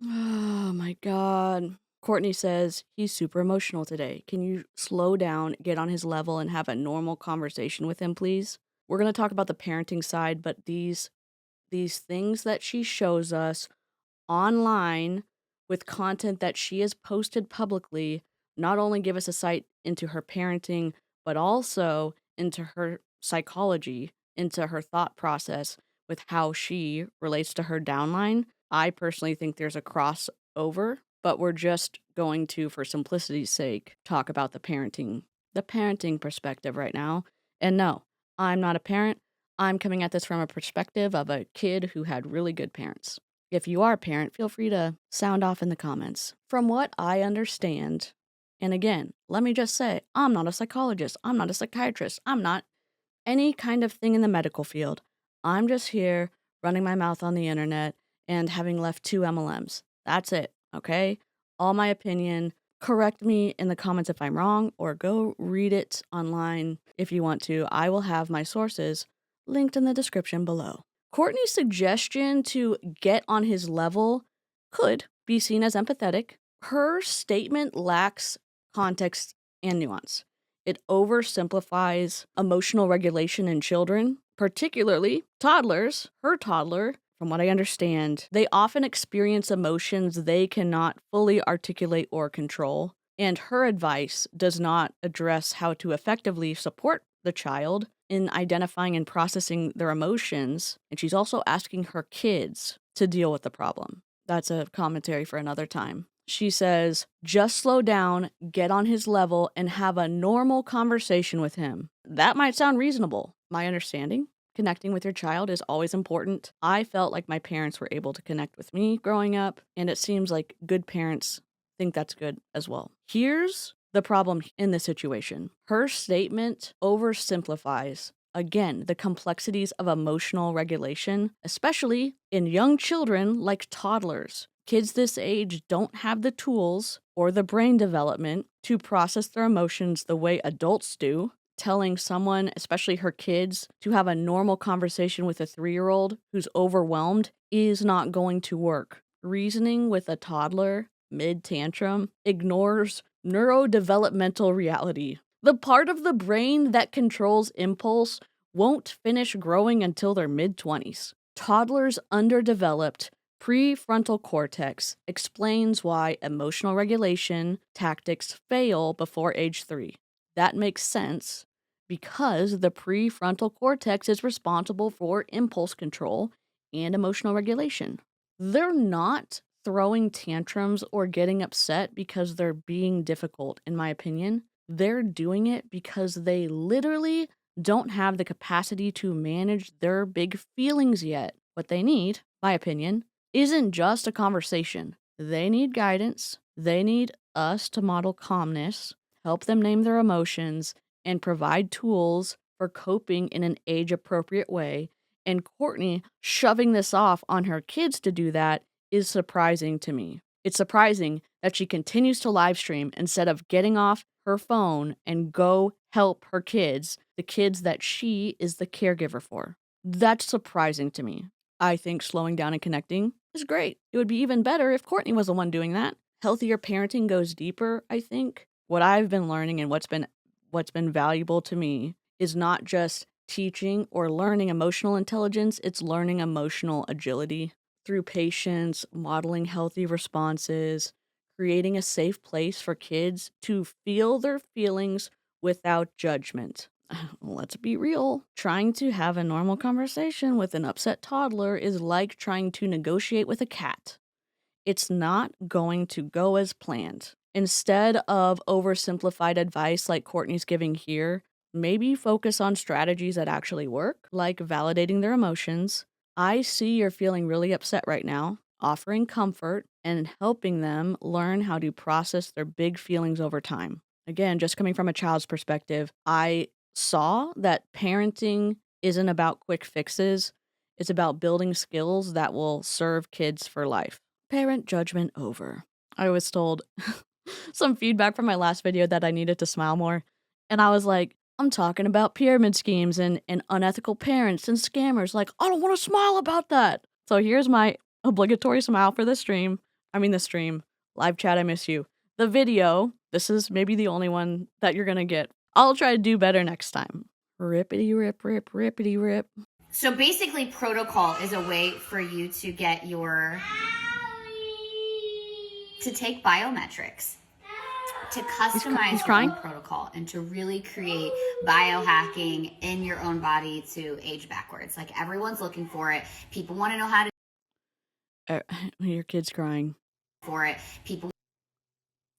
Oh my God. Courtney says he's super emotional today. Can you slow down, get on his level, and have a normal conversation with him, please? We're going to talk about the parenting side, but these things that she shows us online with content that she has posted publicly not only give us a sight into her parenting, but also into her psychology, into her thought process with how she relates to her downline. I personally think there's a crossover, but we're just going to, for simplicity's sake, talk about the parenting perspective right now. And no, I'm not a parent. I'm coming at this from a perspective of a kid who had really good parents. If you are a parent, feel free to sound off in the comments. From what I understand, and again, let me just say, I'm not a psychologist, I'm not a psychiatrist, I'm not any kind of thing in the medical field. I'm just here running my mouth on the internet and having left 2 MLMs. That's it, okay? All my opinion. Correct me in the comments if I'm wrong, or go read it online if you want to. I will have my sources linked in the description below. Courtney's suggestion to get on his level could be seen as empathetic. Her statement lacks context and nuance. It oversimplifies emotional regulation in children, particularly toddlers. Her toddler, from what I understand, they often experience emotions they cannot fully articulate or control. And her advice does not address how to effectively support the child in identifying and processing their emotions. And she's also asking her kids to deal with the problem. That's a commentary for another time. She says, just slow down, get on his level, and have a normal conversation with him. That might sound reasonable. My understanding, connecting with your child is always important. I felt like my parents were able to connect with me growing up, and it seems like good parents think that's good as well. Here's the problem in this situation. Her statement oversimplifies, again, the complexities of emotional regulation, especially in young children like toddlers. Kids this age don't have the tools or the brain development to process their emotions the way adults do. Telling someone, especially her kids, to have a normal conversation with a 3-year-old who's overwhelmed is not going to work. Reasoning with a toddler mid-tantrum ignores neurodevelopmental reality. The part of the brain that controls impulse won't finish growing until their mid-20s. Toddlers' underdeveloped prefrontal cortex explains why emotional regulation tactics fail before age 3. That makes sense because the prefrontal cortex is responsible for impulse control and emotional regulation. They're not throwing tantrums or getting upset because they're being difficult, in my opinion. They're doing it because they literally don't have the capacity to manage their big feelings yet. What they need, my opinion, isn't just a conversation. They need guidance. They need us to model calmness, help them name their emotions, and provide tools for coping in an age-appropriate way. And Courtney shoving this off on her kids to do that is surprising to me. It's surprising that she continues to live stream instead of getting off her phone and go help her kids, the kids that she is the caregiver for. That's surprising to me. I think slowing down and connecting is great. It would be even better if Courtney was the one doing that. Healthier parenting goes deeper, I think. What I've been learning and what's been valuable to me is not just teaching or learning emotional intelligence, it's learning emotional agility through patience, modeling healthy responses, creating a safe place for kids to feel their feelings without judgment. Let's be real. Trying to have a normal conversation with an upset toddler is like trying to negotiate with a cat. It's not going to go as planned. Instead of oversimplified advice like Courtney's giving here, maybe focus on strategies that actually work, like validating their emotions. I see you're feeling really upset right now, offering comfort and helping them learn how to process their big feelings over time. Again, just coming from a child's perspective, I saw that parenting isn't about quick fixes. It's about building skills that will serve kids for life. Parent judgment over. I was told some feedback from my last video that I needed to smile more. And I was like, I'm talking about pyramid schemes and unethical parents and scammers. Like, I don't want to smile about that. So here's my obligatory smile for the stream. The stream. Live chat, I miss you. The video, this is maybe the only one that you're going to get. I'll try to do better next time. Rippity rip, rip, rippity rip. So basically, protocol is a way for you to get to take biometrics, to customize your own protocol, and to really create biohacking in your own body to age backwards. Like, everyone's looking for it. People want to know how to. Your kid's crying. For it.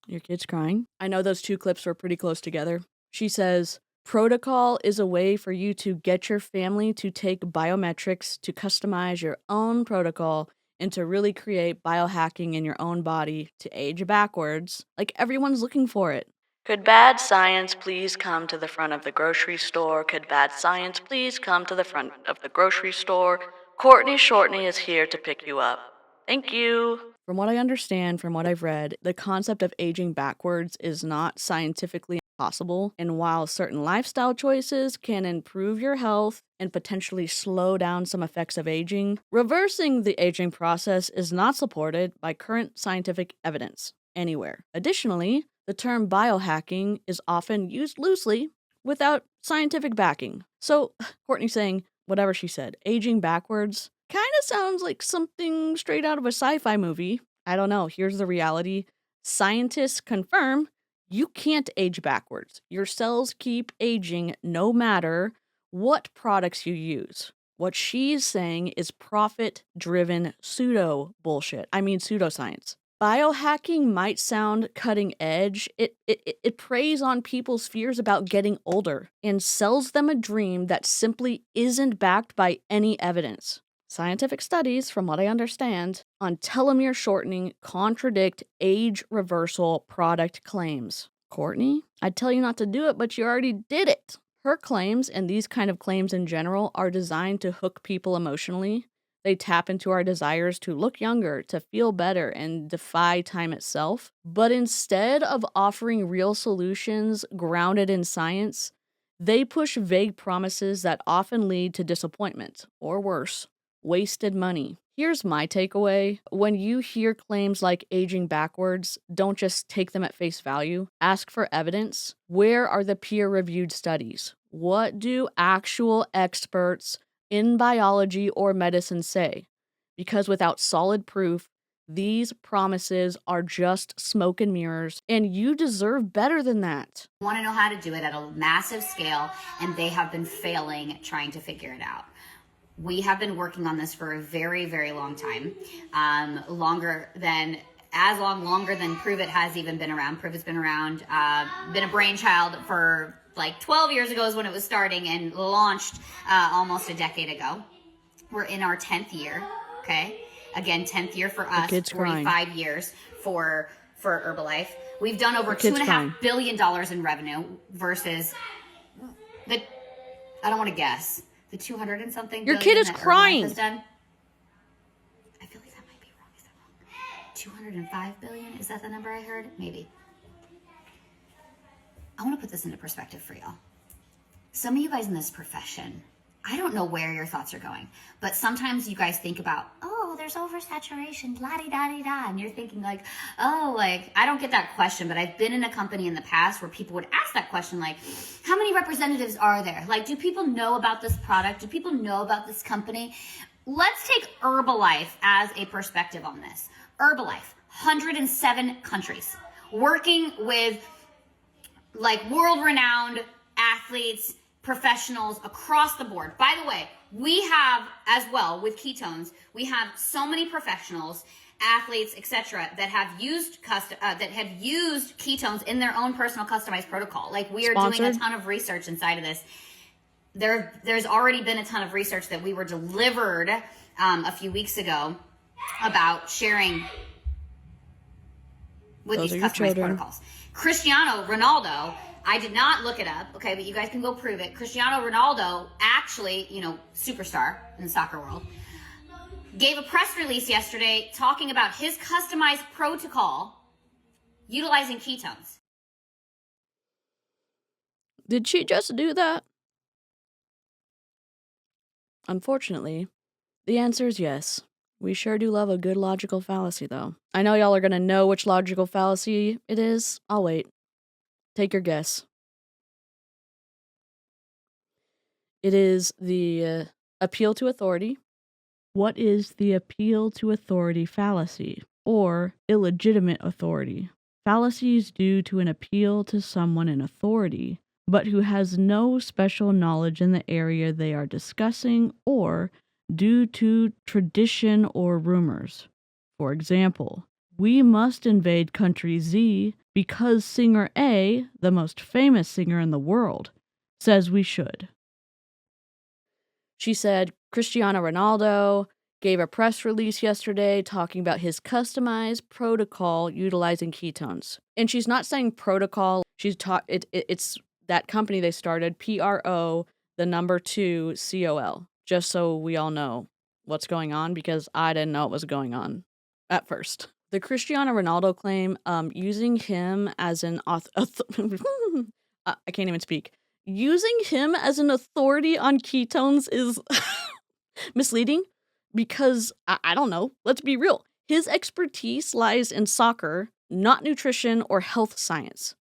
Your kid's crying. I know those two clips were pretty close together. She says, protocol is a way for you to get your family to take biometrics, to customize your own protocol, and to really create biohacking in your own body to age backwards. Like, everyone's looking for it. Could bad science please come to the front of the grocery store? Could bad science please come to the front of the grocery store? Courtney Shortney is here to pick you up. Thank you. From what I understand, from what I've read, the concept of aging backwards is not scientifically possible. And while certain lifestyle choices can improve your health and potentially slow down some effects of aging, reversing the aging process is not supported by current scientific evidence anywhere. Additionally, the term biohacking is often used loosely without scientific backing. So, Courtney saying whatever she said, aging backwards, kind of sounds like something straight out of a sci-fi movie. I don't know. Here's the reality. Scientists confirm you can't age backwards. Your cells keep aging no matter what products you use. What she's saying is profit-driven pseudoscience. Biohacking might sound cutting edge. It preys on people's fears about getting older and sells them a dream that simply isn't backed by any evidence. Scientific studies, from what I understand, on telomere shortening contradict age reversal product claims. Courtney, I'd tell you not to do it, but you already did it. Her claims, and these kind of claims in general, are designed to hook people emotionally. They tap into our desires to look younger, to feel better, and defy time itself. But instead of offering real solutions grounded in science, they push vague promises that often lead to disappointment, or worse, wasted money. Here's my takeaway. When you hear claims like aging backwards, don't just take them at face value. Ask for evidence. Where are the peer-reviewed studies? What do actual experts in biology or medicine say? Because without solid proof, these promises are just smoke and mirrors, and you deserve better than that. Want to know how to do it at a massive scale, and they have been failing trying to figure it out. We have been working on this for a very, very long time, longer than Pruvit has even been around. Pruvit's been around, been a brainchild for like 12 years ago is when it was starting, and launched almost a decade ago. We're in our 10th year, okay? Again, 10th year for us, 45 years for Herbalife. We've done over $2.5 billion in revenue versus I don't want to guess, the 200 and something. Your kid is crying. Has done. I feel like that might be wrong. Is that wrong? 205 billion? Is that the number I heard? Maybe. I want to put this into perspective for y'all. Some of you guys in this profession, I don't know where your thoughts are going, but sometimes you guys think about, oh, there's oversaturation, la-di-da-di-da, and you're thinking like, oh, like, I don't get that question, but I've been in a company in the past where people would ask that question, like, how many representatives are there? Like, do people know about this product? Do people know about this company? Let's take Herbalife as a perspective on this. Herbalife, 107 countries, working with like world-renowned athletes, professionals across the board. By the way, we have as well with ketones, we have so many professionals, athletes, etc., that have used ketones in their own personal customized protocol. Like we are doing a ton of research inside of this. There's already been a ton of research that we were delivered a few weeks ago about sharing with these customized protocols. Cristiano Ronaldo, I did not look it up, okay, but you guys can go prove it. Cristiano Ronaldo, actually, superstar in the soccer world, gave a press release yesterday talking about his customized protocol utilizing ketones. Did she just do that? Unfortunately, the answer is yes. We sure do love a good logical fallacy, though. I know y'all are gonna know which logical fallacy it is. I'll wait. Take your guess. It is the appeal to authority. What is the appeal to authority fallacy, or illegitimate authority? Fallacies due to an appeal to someone in authority, but who has no special knowledge in the area they are discussing, or due to tradition or rumors. For example, we must invade country Z because singer A, the most famous singer in the world, says we should. She said Cristiano Ronaldo gave a press release yesterday talking about his customized protocol utilizing ketones. And she's not saying protocol, it's that company they started, PRO, the number 2 COL, just so we all know what's going on, because I didn't know what was going on at first. The Cristiano Ronaldo claim, using him as an I can't even speak. Using him as an authority on ketones is misleading because, I don't know, let's be real. His expertise lies in soccer, not nutrition or health science.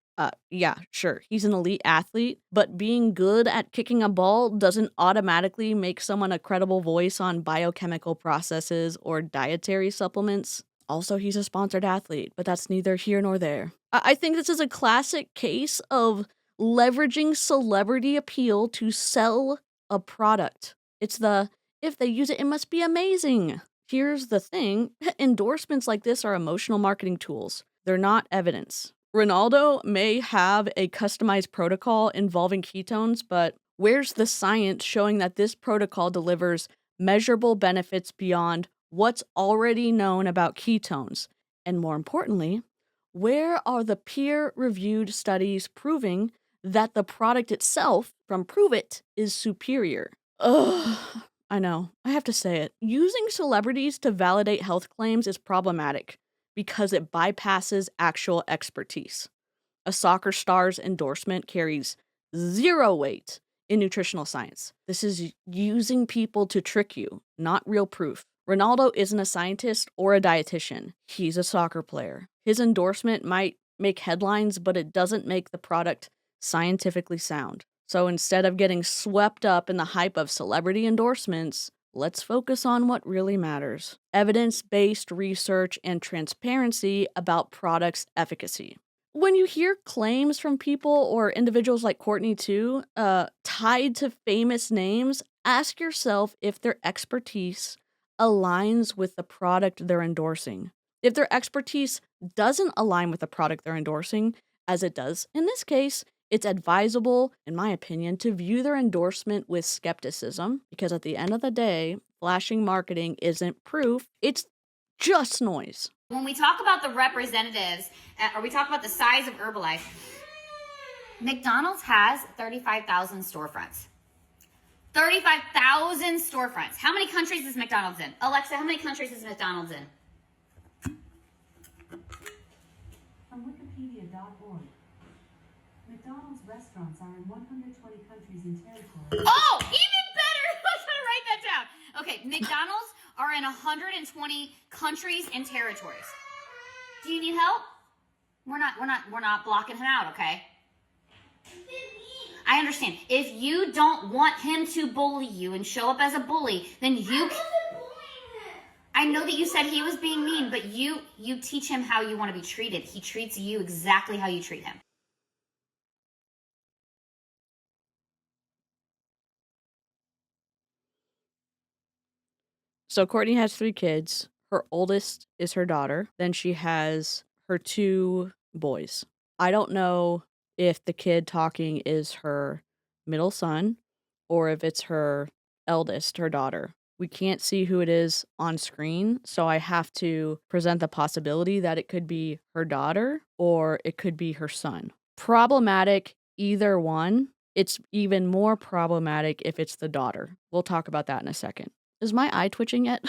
Yeah, sure, he's an elite athlete, but being good at kicking a ball doesn't automatically make someone a credible voice on biochemical processes or dietary supplements. Also, he's a sponsored athlete, but that's neither here nor there. I think this is a classic case of leveraging celebrity appeal to sell a product. It's if they use it, it must be amazing. Here's the thing, endorsements like this are emotional marketing tools. They're not evidence. Ronaldo may have a customized protocol involving ketones, but where's the science showing that this protocol delivers measurable benefits beyond what's already known about ketones? And more importantly, where are the peer-reviewed studies proving that the product itself from Pruvit is superior? Ugh, I know, I have to say it. Using celebrities to validate health claims is problematic because it bypasses actual expertise. A soccer star's endorsement carries zero weight in nutritional science. This is using people to trick you, not real proof. Ronaldo isn't a scientist or a dietitian. He's a soccer player. His endorsement might make headlines, but it doesn't make the product scientifically sound. So instead of getting swept up in the hype of celebrity endorsements, let's focus on what really matters: evidence-based research and transparency about products' efficacy. When you hear claims from people or individuals like Courtney too, tied to famous names, ask yourself if their expertise aligns with the product they're endorsing. If their expertise doesn't align with the product they're endorsing, as it does in this case, it's advisable, in my opinion, to view their endorsement with skepticism, because at the end of the day, flashing marketing isn't proof, it's just noise. When we talk about the representatives, or we talk about the size of Herbalife, McDonald's has 35,000 storefronts. 35,000 storefronts. How many countries is McDonald's in? Alexa, how many countries is McDonald's in? From Wikipedia.org, McDonald's restaurants are in 120 countries and territories. Oh, even better! Okay, McDonald's are in 120 countries and territories. Do you need help? We're not blocking him out, okay? I understand. If you don't want him to bully you and show up as a bully, then you I know that you said he was being mean, but you teach him how you want to be treated. He treats you exactly how you treat him. So Courtney has 3 kids. Her oldest is her daughter. Then she has her 2 boys. I don't know if the kid talking is her middle son or if it's her eldest, her daughter. We can't see who it is on screen, so I have to present the possibility that it could be her daughter or it could be her son. Problematic either one. It's even more problematic if it's the daughter. We'll talk about that in a second. Is my eye twitching yet?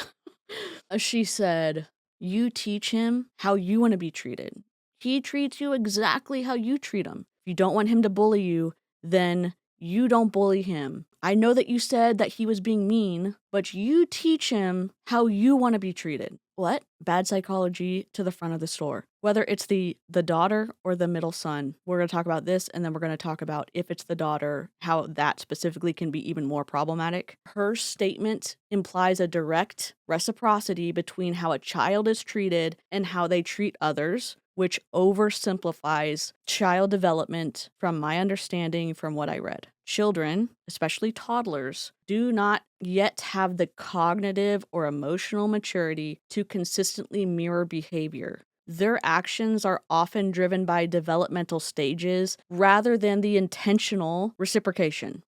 She said, you teach him how you want to be treated. He treats you exactly how you treat him. If you don't want him to bully you, then you don't bully him. I know that you said that he was being mean, but you teach him how you want to be treated. What? Bad psychology to the front of the store. Whether it's the daughter or the middle son, we're going to talk about this, and then we're going to talk about if it's the daughter, how that specifically can be even more problematic. Her statement implies a direct reciprocity between how a child is treated and how they treat others, which oversimplifies child development from my understanding from what I read. Children, especially toddlers, do not yet have the cognitive or emotional maturity to consistently mirror behavior. Their actions are often driven by developmental stages rather than the intentional reciprocation.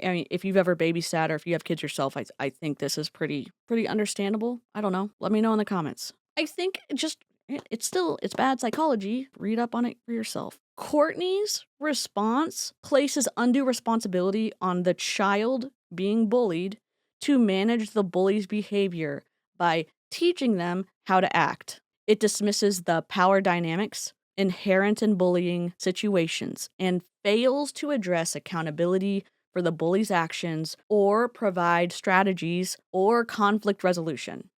I mean, if you've ever babysat or if you have kids yourself, I think this is pretty understandable. I don't know. Let me know in the comments. I think it's bad psychology. Read up on it for yourself. Courtney's response places undue responsibility on the child being bullied to manage the bully's behavior by teaching them how to act. It dismisses the power dynamics inherent in bullying situations and fails to address accountability for the bully's actions or provide strategies or conflict resolution.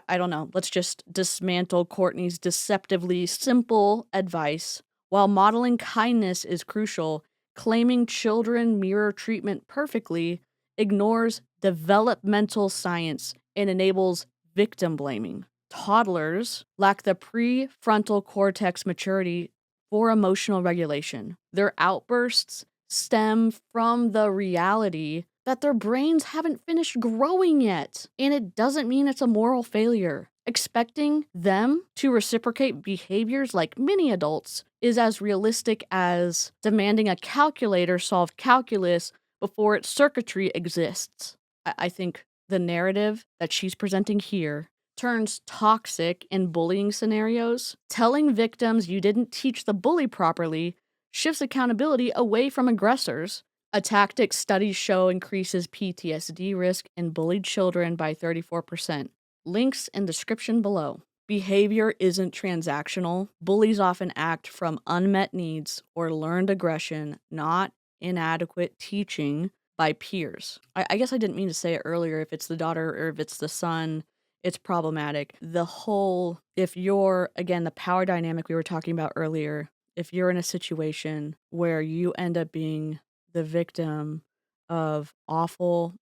I don't know. Let's just dismantle Courtney's deceptively simple advice. While modeling kindness is crucial, claiming children mirror treatment perfectly ignores developmental science and enables victim blaming. Toddlers lack the prefrontal cortex maturity for emotional regulation. Their outbursts stem from the reality that their brains haven't finished growing yet, and it doesn't mean it's a moral failure. Expecting them to reciprocate behaviors like many adults is as realistic as demanding a calculator solve calculus before its circuitry exists. I think the narrative that she's presenting here turns toxic in bullying scenarios. Telling victims you didn't teach the bully properly shifts accountability away from aggressors. A tactic studies show increases PTSD risk in bullied children by 34%. Links in description below. Behavior isn't transactional. Bullies often act from unmet needs or learned aggression, not inadequate teaching by peers. I guess I didn't mean to say it earlier. If it's the daughter or if it's the son, it's problematic. If you're, again, the power dynamic we were talking about earlier, if you're in a situation where you end up being the victim of awful,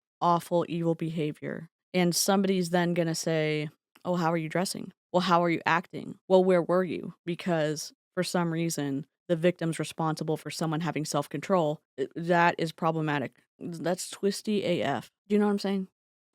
evil behavior, and somebody's then going to say, oh, how are you dressing? Well, how are you acting? Well, where were you? Because for some reason, the victim's responsible for someone having self-control. That is problematic. That's twisty AF. Do you know what I'm saying?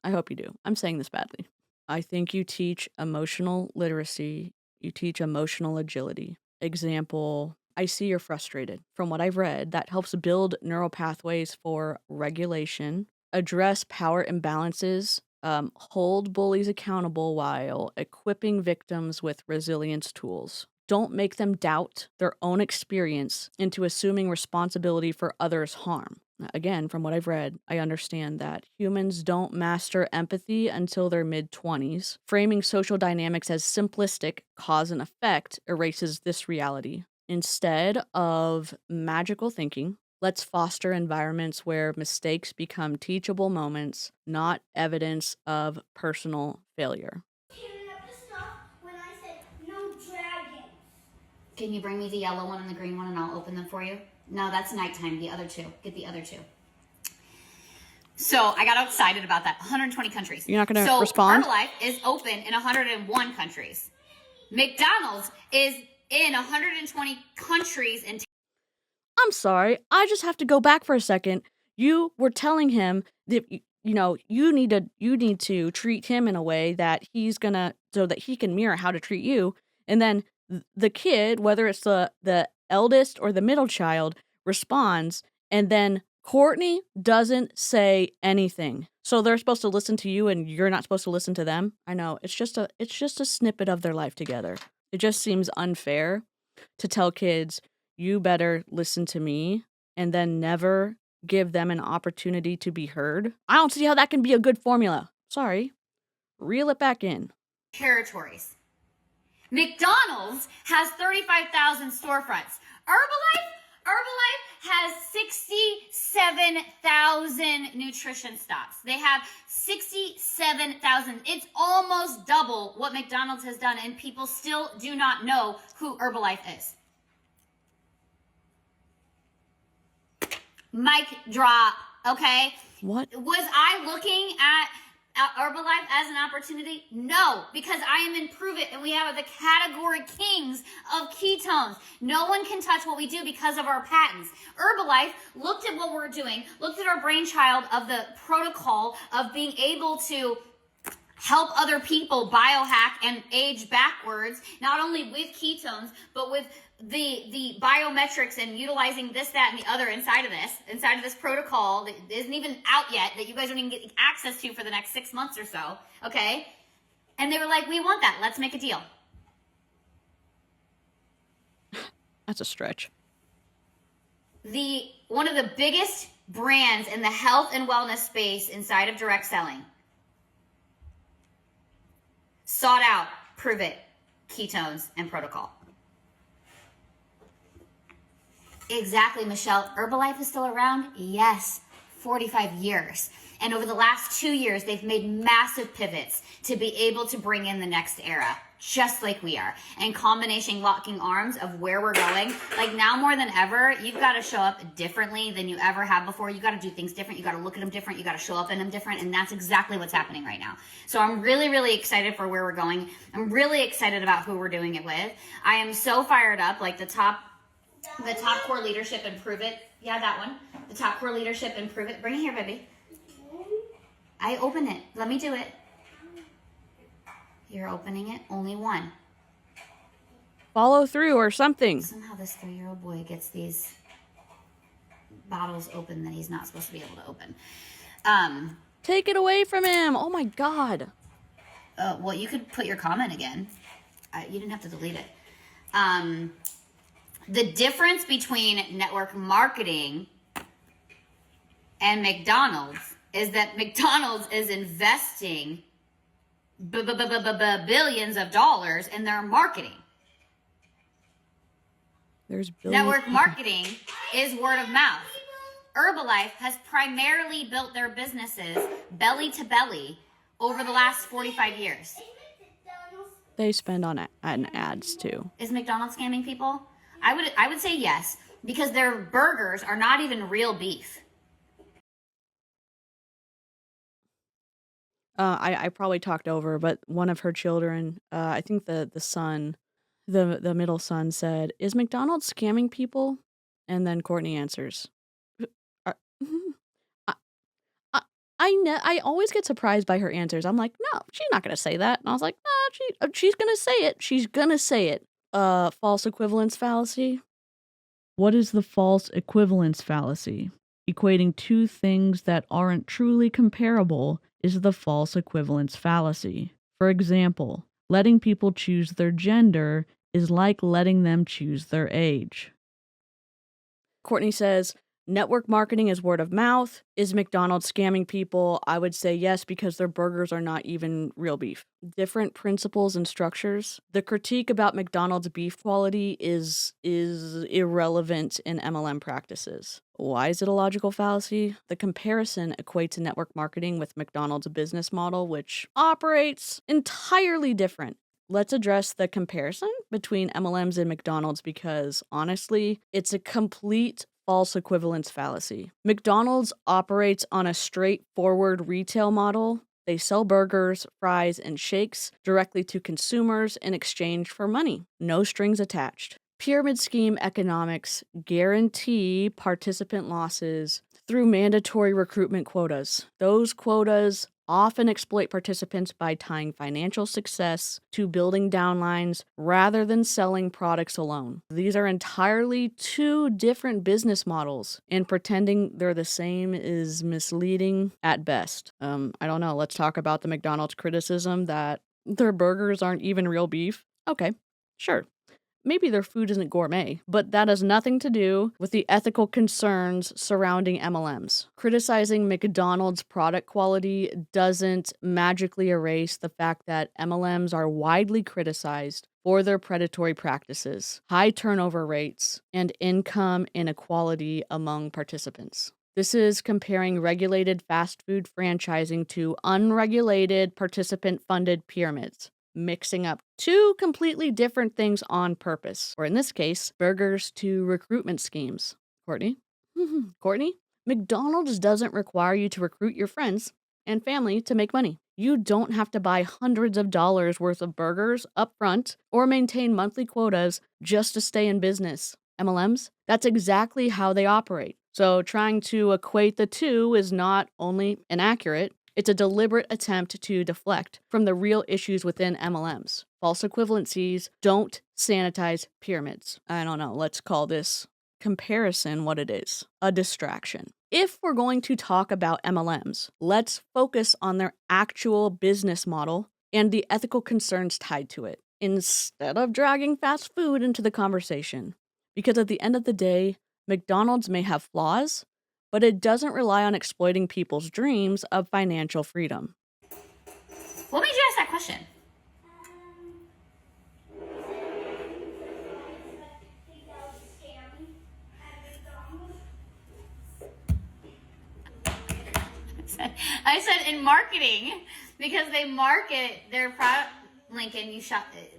I hope you do. I'm saying this badly. I think you teach emotional literacy. You teach emotional agility. Example, I see you're frustrated. From what I've read, that helps build neural pathways for regulation, address power imbalances, hold bullies accountable while equipping victims with resilience tools. Don't make them doubt their own experience into assuming responsibility for others' harm. Again, from what I've read, I understand that humans don't master empathy until their mid-20s. Framing social dynamics as simplistic cause and effect erases this reality. Instead of magical thinking, Let's foster environments where mistakes become teachable moments, not evidence of personal failure. Can you bring me the yellow one and the green one and I'll open them for you? No, that's nighttime. The other two. Get the other two. So I got excited about that. 120 countries. You're not going to respond? Herbalife is open in 101 countries. McDonald's is in 120 countries and I'm sorry. I just have to go back for a second. You were telling him that you need to treat him in a way that so that he can mirror how to treat you. And then the kid, whether it's the eldest or the middle child, responds, and then Courtney doesn't say anything. So they're supposed to listen to you and you're not supposed to listen to them. I know. It's just a snippet of their life together. It just seems unfair to tell kids, you better listen to me, and then never give them an opportunity to be heard. I don't see how that can be a good formula. Sorry. Reel it back in. territories. McDonald's has 35,000 storefronts. Herbalife has 67,000 nutrition stops. They have 67,000. It's almost double what McDonald's has done, and people still do not know who Herbalife is. Mic drop, okay? What? Was I looking at Herbalife as an opportunity? No, because I am in Pruvit and we have the category kings of ketones. No one can touch what we do because of our patents. Herbalife looked at what we're doing, looked at our brainchild of the protocol of being able to help other people biohack and age backwards, not only with ketones, but with the biometrics and utilizing this, that, and the other inside of this protocol that isn't even out yet, that you guys don't even get access to for the next 6 months or so, okay? And they were like, we want that. Let's make a deal. That's a stretch. One of the biggest brands in the health and wellness space inside of direct selling sought out Pruvit, ketones, and protocol. Exactly, Michelle. Herbalife is still around? Yes, 45 years. And over the last 2 years, they've made massive pivots to be able to bring in the next era, just like we are. And combination locking arms of where we're going. Like now more than ever, you've got to show up differently than you ever have before. You got to do things different. You got to look at them different. You got to show up in them different. And that's exactly what's happening right now. So I'm really, really excited for where we're going. I'm really excited about who we're doing it with. I am so fired up. Like the top core leadership and Pruvit. Yeah, that one. The top core leadership and Pruvit. Bring it here, baby. I open it. Let me do it. You're opening it. Only one. Follow through or something. Somehow this 3-year-old boy gets these bottles open that he's not supposed to be able to open. Take it away from him. Oh my God. Well, you could put your comment again. You didn't have to delete it. The difference between network marketing and McDonald's is that McDonald's is investing billions of dollars in their marketing. There's billions. Network marketing is word of mouth. Herbalife has primarily built their businesses belly to belly over the last 45 years. They spend on ads too. Is McDonald's scamming people? I would say yes, because their burgers are not even real beef. I probably talked over, but one of her children, I think the son, the middle son said, "Is McDonald's scamming people?" And then Courtney answers, I always get surprised by her answers. I'm like, no, she's not gonna say that. And I was like, no, she's gonna say it. She's gonna say it. False equivalence fallacy. What is the false equivalence fallacy? Equating two things that aren't truly comparable is the false equivalence fallacy. For example, letting people choose their gender is like letting them choose their age. Courtney says, Network marketing is word of mouth. Is McDonald's scamming people? I would say yes, because their burgers are not even real beef. Different principles and structures. The critique about McDonald's beef quality is irrelevant in MLM practices. Why is it a logical fallacy? The comparison equates to network marketing with McDonald's business model, which operates entirely different. Let's address the comparison between MLMs and McDonald's because, honestly, it's a complete false equivalence fallacy. McDonald's operates on a straightforward retail model. They sell burgers, fries, and shakes directly to consumers in exchange for money. No strings attached. Pyramid scheme economics guarantee participant losses through mandatory recruitment quotas. Those quotas often exploit participants by tying financial success to building downlines rather than selling products alone. These are entirely two different business models, and pretending they're the same is misleading at best. I don't know. Let's talk about the McDonald's criticism that their burgers aren't even real beef. Okay, sure. Maybe their food isn't gourmet, but that has nothing to do with the ethical concerns surrounding MLMs. Criticizing McDonald's product quality doesn't magically erase the fact that MLMs are widely criticized for their predatory practices, high turnover rates, and income inequality among participants. This is comparing regulated fast food franchising to unregulated participant-funded pyramids, mixing up two completely different things on purpose, or in this case, burgers to recruitment schemes. Courtney? Courtney? McDonald's doesn't require you to recruit your friends and family to make money. You don't have to buy hundreds of dollars worth of burgers up front or maintain monthly quotas just to stay in business. MLMs? That's exactly how they operate. So trying to equate the two is not only inaccurate, it's a deliberate attempt to deflect from the real issues within MLMs. False equivalencies don't sanitize pyramids. I don't know, let's call this comparison what it is, a distraction. If we're going to talk about MLMs, let's focus on their actual business model and the ethical concerns tied to it, instead of dragging fast food into the conversation. Because at the end of the day, McDonald's may have flaws, but it doesn't rely on exploiting people's dreams of financial freedom. What made you ask that question? I said in marketing, because they market their product. Lincoln, you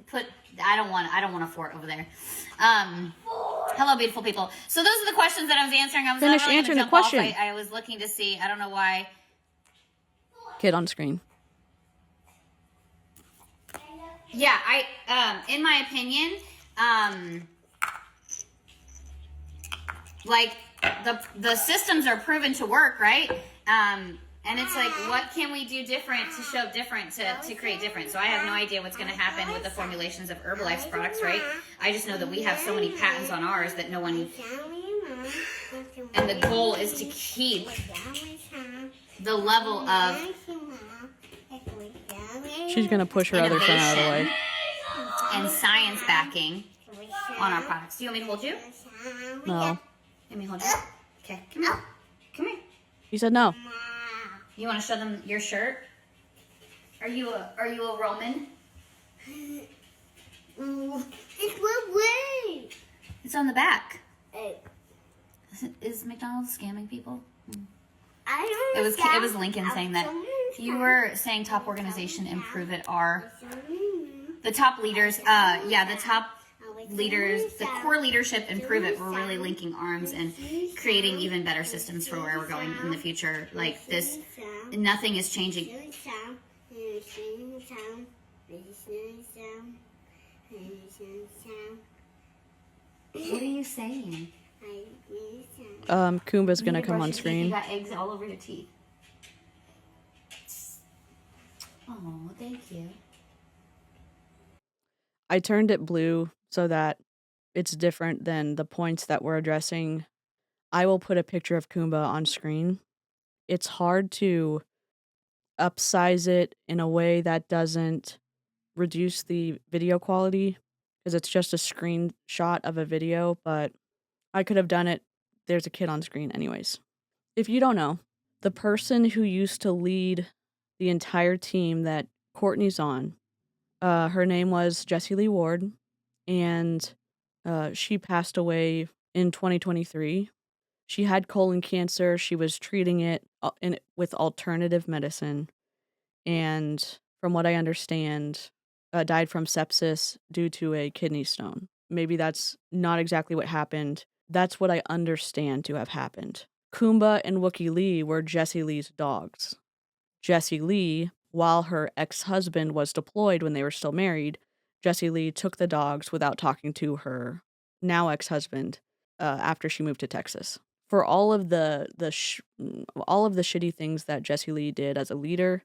put. I don't want a fort over there. Hello, beautiful people. So those are the questions that I was answering. I was Finish not really answering the jump off. question. I was looking to see. I don't know why. Kid on screen. Yeah, in my opinion, like the systems are proven to work, right? And it's like, what can we do different to show different, to create different? So I have no idea what's going to happen with the formulations of Herbalife's products, right? I just know that we have so many patents on ours that no one... And the goal is to keep the level of... She's going to push her other son out of the way. And science backing on our products. Do you want me to hold you? No. Let me hold you. Okay, come here. Come here. He said no. You want to show them your shirt? Are you a Roman? It's way. It's on the back. Is McDonald's scamming people? I don't It was Lincoln saying that. You were saying top organization and Pruvit are the top leaders. The top leaders, the core leadership and Pruvit were really linking arms and creating even better systems for where we're going in the future. Like this, nothing is changing. What are you saying? Khumba's gonna come on You screen. got eggs all over your teeth. Oh, thank you. I turned it blue so that it's different than the points that we're addressing. I will put a picture of Khumba on screen. It's hard to upsize it in a way that doesn't reduce the video quality because it's just a screenshot of a video, but I could have done it there's a kid on screen anyways. If you don't know, the person who used to lead the entire team that Courtney's on, her name was Jessie Lee Ward, and she passed away in 2023. She had colon cancer. She was treating it with alternative medicine, and from what I understand, died from sepsis due to a kidney stone. Maybe that's not exactly what happened. That's what I understand to have happened. Khumba and Wookie Lee were Jessie Lee's dogs. Jessie Lee, while her ex-husband was deployed when they were still married, Jessie Lee took the dogs without talking to her now ex-husband after she moved to Texas. For all of the shitty things that Jessie Lee did as a leader,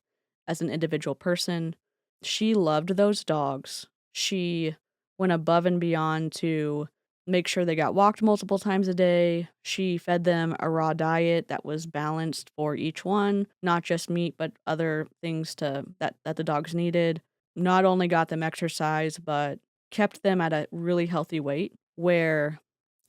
as an individual person, she loved those dogs. She went above and beyond to make sure they got walked multiple times a day. She fed them a raw diet that was balanced for each one, not just meat, but other things that the dogs needed. Not only got them exercise, but kept them at a really healthy weight where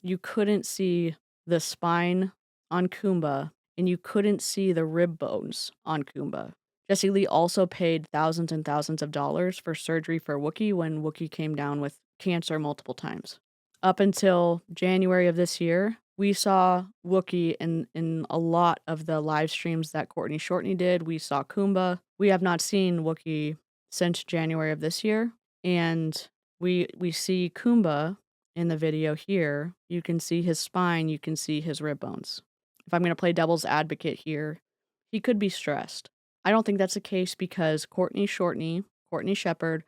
you couldn't see the spine on Khumba and you couldn't see the rib bones on Khumba. Jessie Lee also paid thousands and thousands of dollars for surgery for Wookie when Wookie came down with cancer multiple times. Up until January of this year, we saw Wookie in a lot of the live streams that Courtney Shortney did. We saw Khumba. We have not seen Wookie since January of this year. And we see Khumba in the video here. You can see his spine. You can see his rib bones. If I'm going to play devil's advocate here, he could be stressed. I don't think that's the case because Courtney Shepard,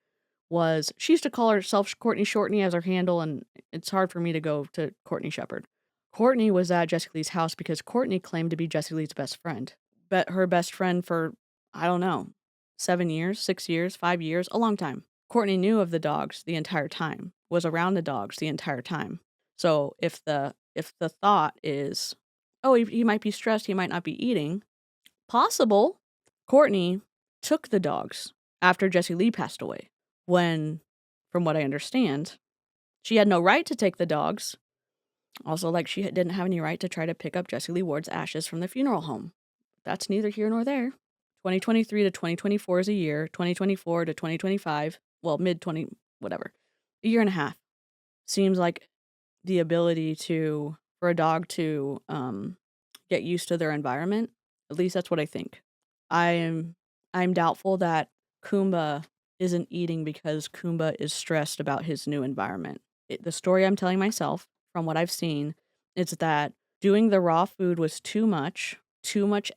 she used to call herself Courtney Shortney as her handle, and it's hard for me to go to Courtney Shepard. Courtney was at Jessie Lee's house because Courtney claimed to be Jessie Lee's best friend. Bet her best friend for, I don't know, 7 years, 6 years, 5 years, a long time. Courtney knew of the dogs the entire time, was around the dogs the entire time. So if the thought is, oh, he might be stressed, he might not be eating, possible. Courtney took the dogs after Jessie Lee passed away, when, from what I understand, she had no right to take the dogs. Also, like, she didn't have any right to try to pick up Jessie Lee Ward's ashes from the funeral home. That's neither here nor there. 2023 to 2024 is a year. 2024 to 2025, well, mid-20, whatever, a year and a half. Seems like the ability for a dog to get used to their environment. At least that's what I think. I'm doubtful that Khumba isn't eating because Khumba is stressed about his new environment. The story I'm telling myself, from what I've seen, is that doing the raw food was too much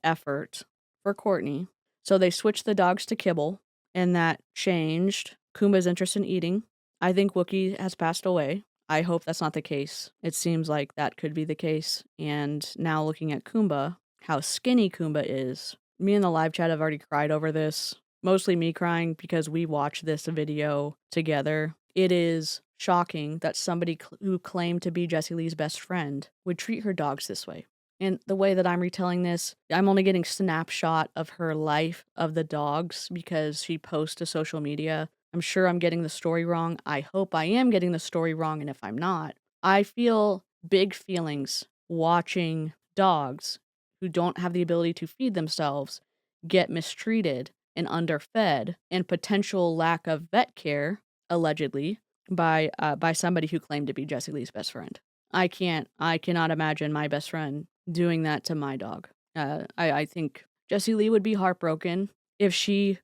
effort for Courtney. So they switched the dogs to kibble, and that changed Khumba's interest in eating. I think Wookie has passed away. I hope that's not the case. It seems like that could be the case. And now looking at Khumba, how skinny Khumba is. Me and the live chat have already cried over this. Mostly me crying because we watched this video together. It is shocking that somebody who claimed to be Jessie Lee's best friend would treat her dogs this way. And the way that I'm retelling this, I'm only getting snapshot of her life of the dogs because she posts to social media. I'm sure I'm getting the story wrong. I hope I am getting the story wrong, and if I'm not, I feel big feelings watching dogs who don't have the ability to feed themselves get mistreated and underfed and potential lack of vet care, allegedly, by somebody who claimed to be Jessie Lee's best friend. I cannot imagine my best friend doing that to my dog. I think Jessie Lee would be heartbroken if she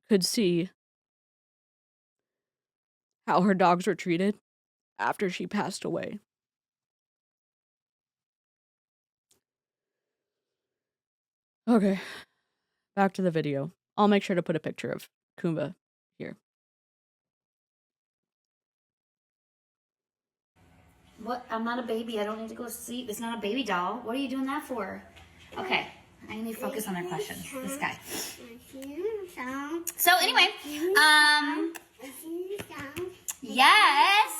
could see how her dogs were treated after she passed away. Okay, back to the video. I'll make sure to put a picture of Khumba here. What? I'm not a baby. I don't need to go to sleep. It's not a baby doll. What are you doing that for? Okay, I need to focus on their questions. This guy. So anyway, yes.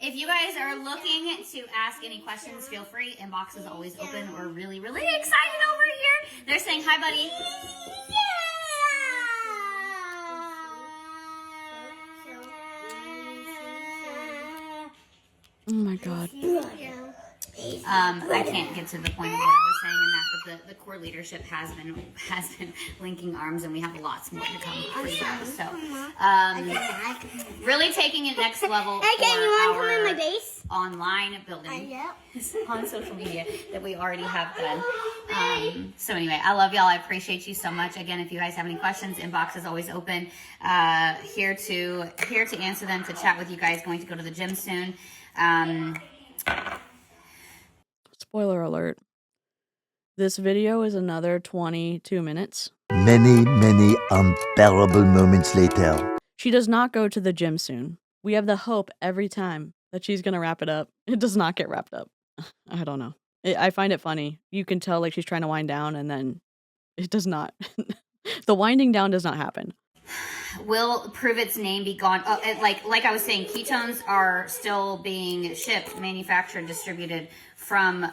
If you guys are looking to ask any questions, feel free. Inbox is always open. We're really, really excited over here. They're saying hi, buddy. Oh my god. I can't get to the point of what I was saying in that, but the core leadership has been linking arms, and we have lots more to come for you guys. So, really taking it next level for our online building on social media that we already have done. So anyway, I love y'all. I appreciate you so much. Again, if you guys have any questions, inbox is always open. Here to answer them, to chat with you guys. Going to go to the gym soon. Spoiler alert. This video is another 22 minutes. Many, many unbearable moments later. She does not go to the gym soon. We have the hope every time that she's going to wrap it up. It does not get wrapped up. I don't know. I find it funny. You can tell like she's trying to wind down, and then it does not. The winding down does not happen. Will Pruvit's name be gone? Oh, like I was saying, ketones are still being shipped, manufactured, distributed from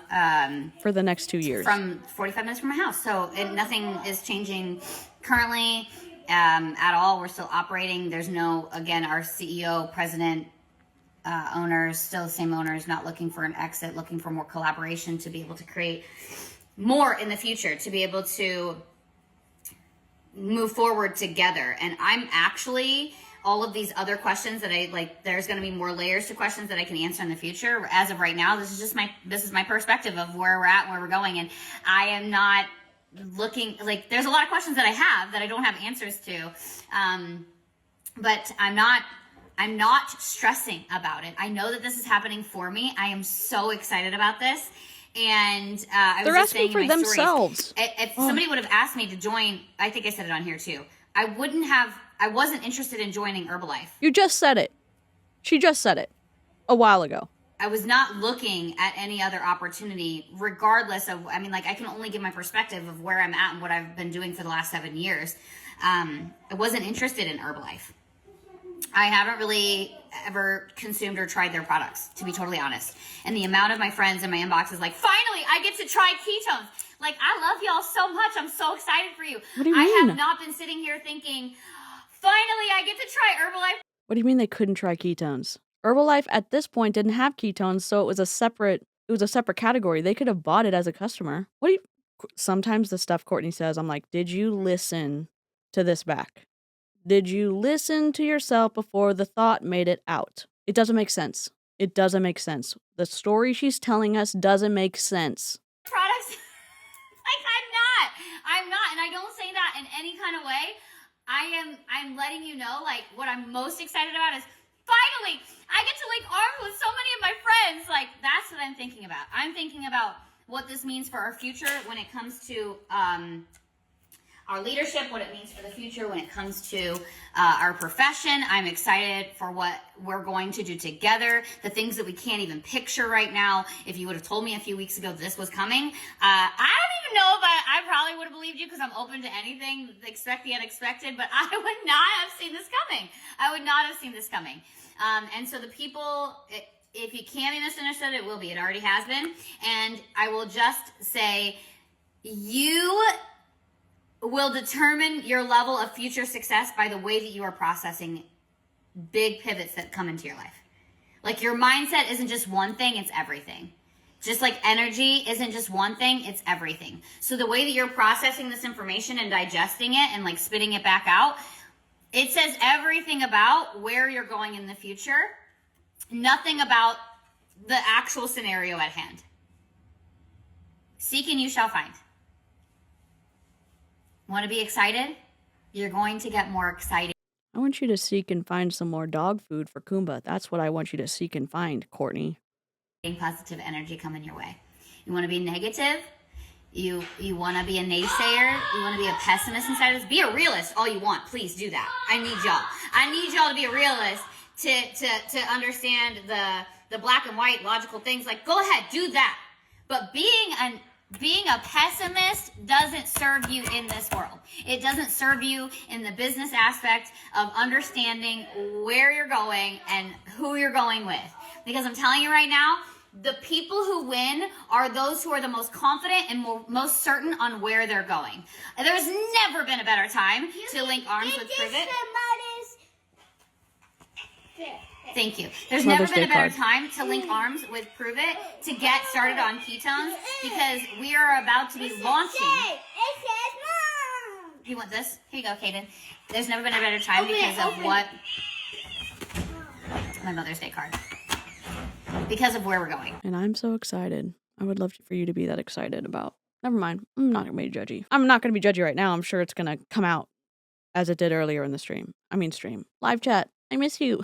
for the next 2 years. From 45 minutes from my house. So nothing is changing currently at all. We're still operating. There's no, again, our CEO, president, owners, still the same owners, not looking for an exit, looking for more collaboration to be able to create more in the future, to be able to move forward together. And I'm actually, all of these other questions that I like, there's going to be more layers to questions that I can answer in the future. As of right now, this is my perspective of where we're at, where we're going. And I am not looking, like, there's a lot of questions that I have that I don't have answers to. But I'm not stressing about it. I know that this is happening for me. I am so excited about this. And I was just saying for in my themselves. Stories, if somebody would have asked me to join, I think I said it on here too, I wasn't interested in joining Herbalife. You just said it. She just said it a while ago. I was not looking at any other opportunity, regardless of, I mean, like, I can only give my perspective of where I'm at and what I've been doing for the last 7 years. I wasn't interested in Herbalife. I haven't really ever consumed or tried their products, to be totally honest. And the amount of my friends in my inbox is like, finally, I get to try ketones. Like, I love y'all so much. I'm so excited for you. What do you mean? I have not been sitting here thinking, finally, I get to try Herbalife. What do you mean they couldn't try ketones? Herbalife at this point didn't have ketones, so it was a separate category. They could have bought it as a customer. Sometimes the stuff Courtney says, I'm like, did you listen to this back? Did you listen to yourself before the thought made it out? It doesn't make sense. It doesn't make sense. The story she's telling us doesn't make sense. Products, like, I'm not, and I don't say that in any kind of way. I'm letting you know, like, what I'm most excited about is, finally, I get to link arms with so many of my friends. Like, that's what I'm thinking about. I'm thinking about what this means for our future when it comes to our leadership, what it means for the future when it comes to our profession. I'm excited for what we're going to do together, the things that we can't even picture right now. If you would have told me a few weeks ago this was coming, I don't even know, but I probably would have believed you because I'm open to anything, expect the unexpected, but I would not have seen this coming. I would not have seen this coming. And so the people, if you can be misunderstood, it will be. It already has been. And I will just say, you will determine your level of future success by the way that you are processing big pivots that come into your life. Like, your mindset isn't just one thing, it's everything. Just like energy isn't just one thing, it's everything. So the way that you're processing this information and digesting it and like spitting it back out, it says everything about where you're going in the future, nothing about the actual scenario at hand. Seek and you shall find. Want to be excited? You're going to get more excited. I want you to seek and find some more dog food for Khumba. That's what I want you to seek and find, Courtney. Positive energy coming your way. You want to be negative? You want to be a naysayer? You want to be a pessimist inside of this? Be a realist all you want. Please do that. I need y'all. I need y'all to be a realist to understand the black and white logical things. Like, go ahead, do that. But being a pessimist doesn't serve you in this world. It doesn't serve you in the business aspect of understanding where you're going and who you're going with. Because I'm telling you right now, the people who win are those who are the most confident and most certain on where they're going. There's never been a better time to link arms with Pruvit. Thank you. There's Mother's never been Day a better card. time to link arms with Pruvit to get started on ketones because we are about to be launching. It says mom. You want this? Here you go, Kaden. There's never been a better time because of what? My Mother's Day card. Because of where we're going. And I'm so excited. I would love for you to be that excited about. Never mind. I'm not going to be judgy. I'm not going to be judgy right now. I'm sure it's going to come out as it did earlier in the stream. Live chat. I miss you.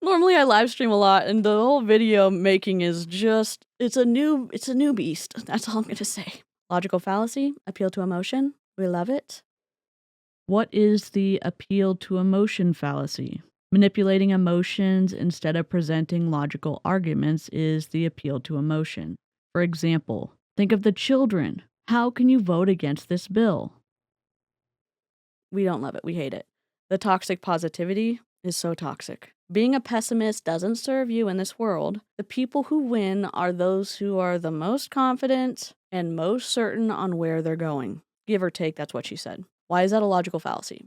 Normally I live stream a lot and the whole video making is just, it's a new beast. That's all I'm going to say. Logical fallacy, appeal to emotion. We love it. What is the appeal to emotion fallacy? Manipulating emotions instead of presenting logical arguments is the appeal to emotion. For example, think of the children. How can you vote against this bill? We don't love it. We hate it. The toxic positivity is so toxic. Being a pessimist doesn't serve you in this world. The people who win are those who are the most confident and most certain on where they're going. Give or take, that's what she said. Why is that a logical fallacy?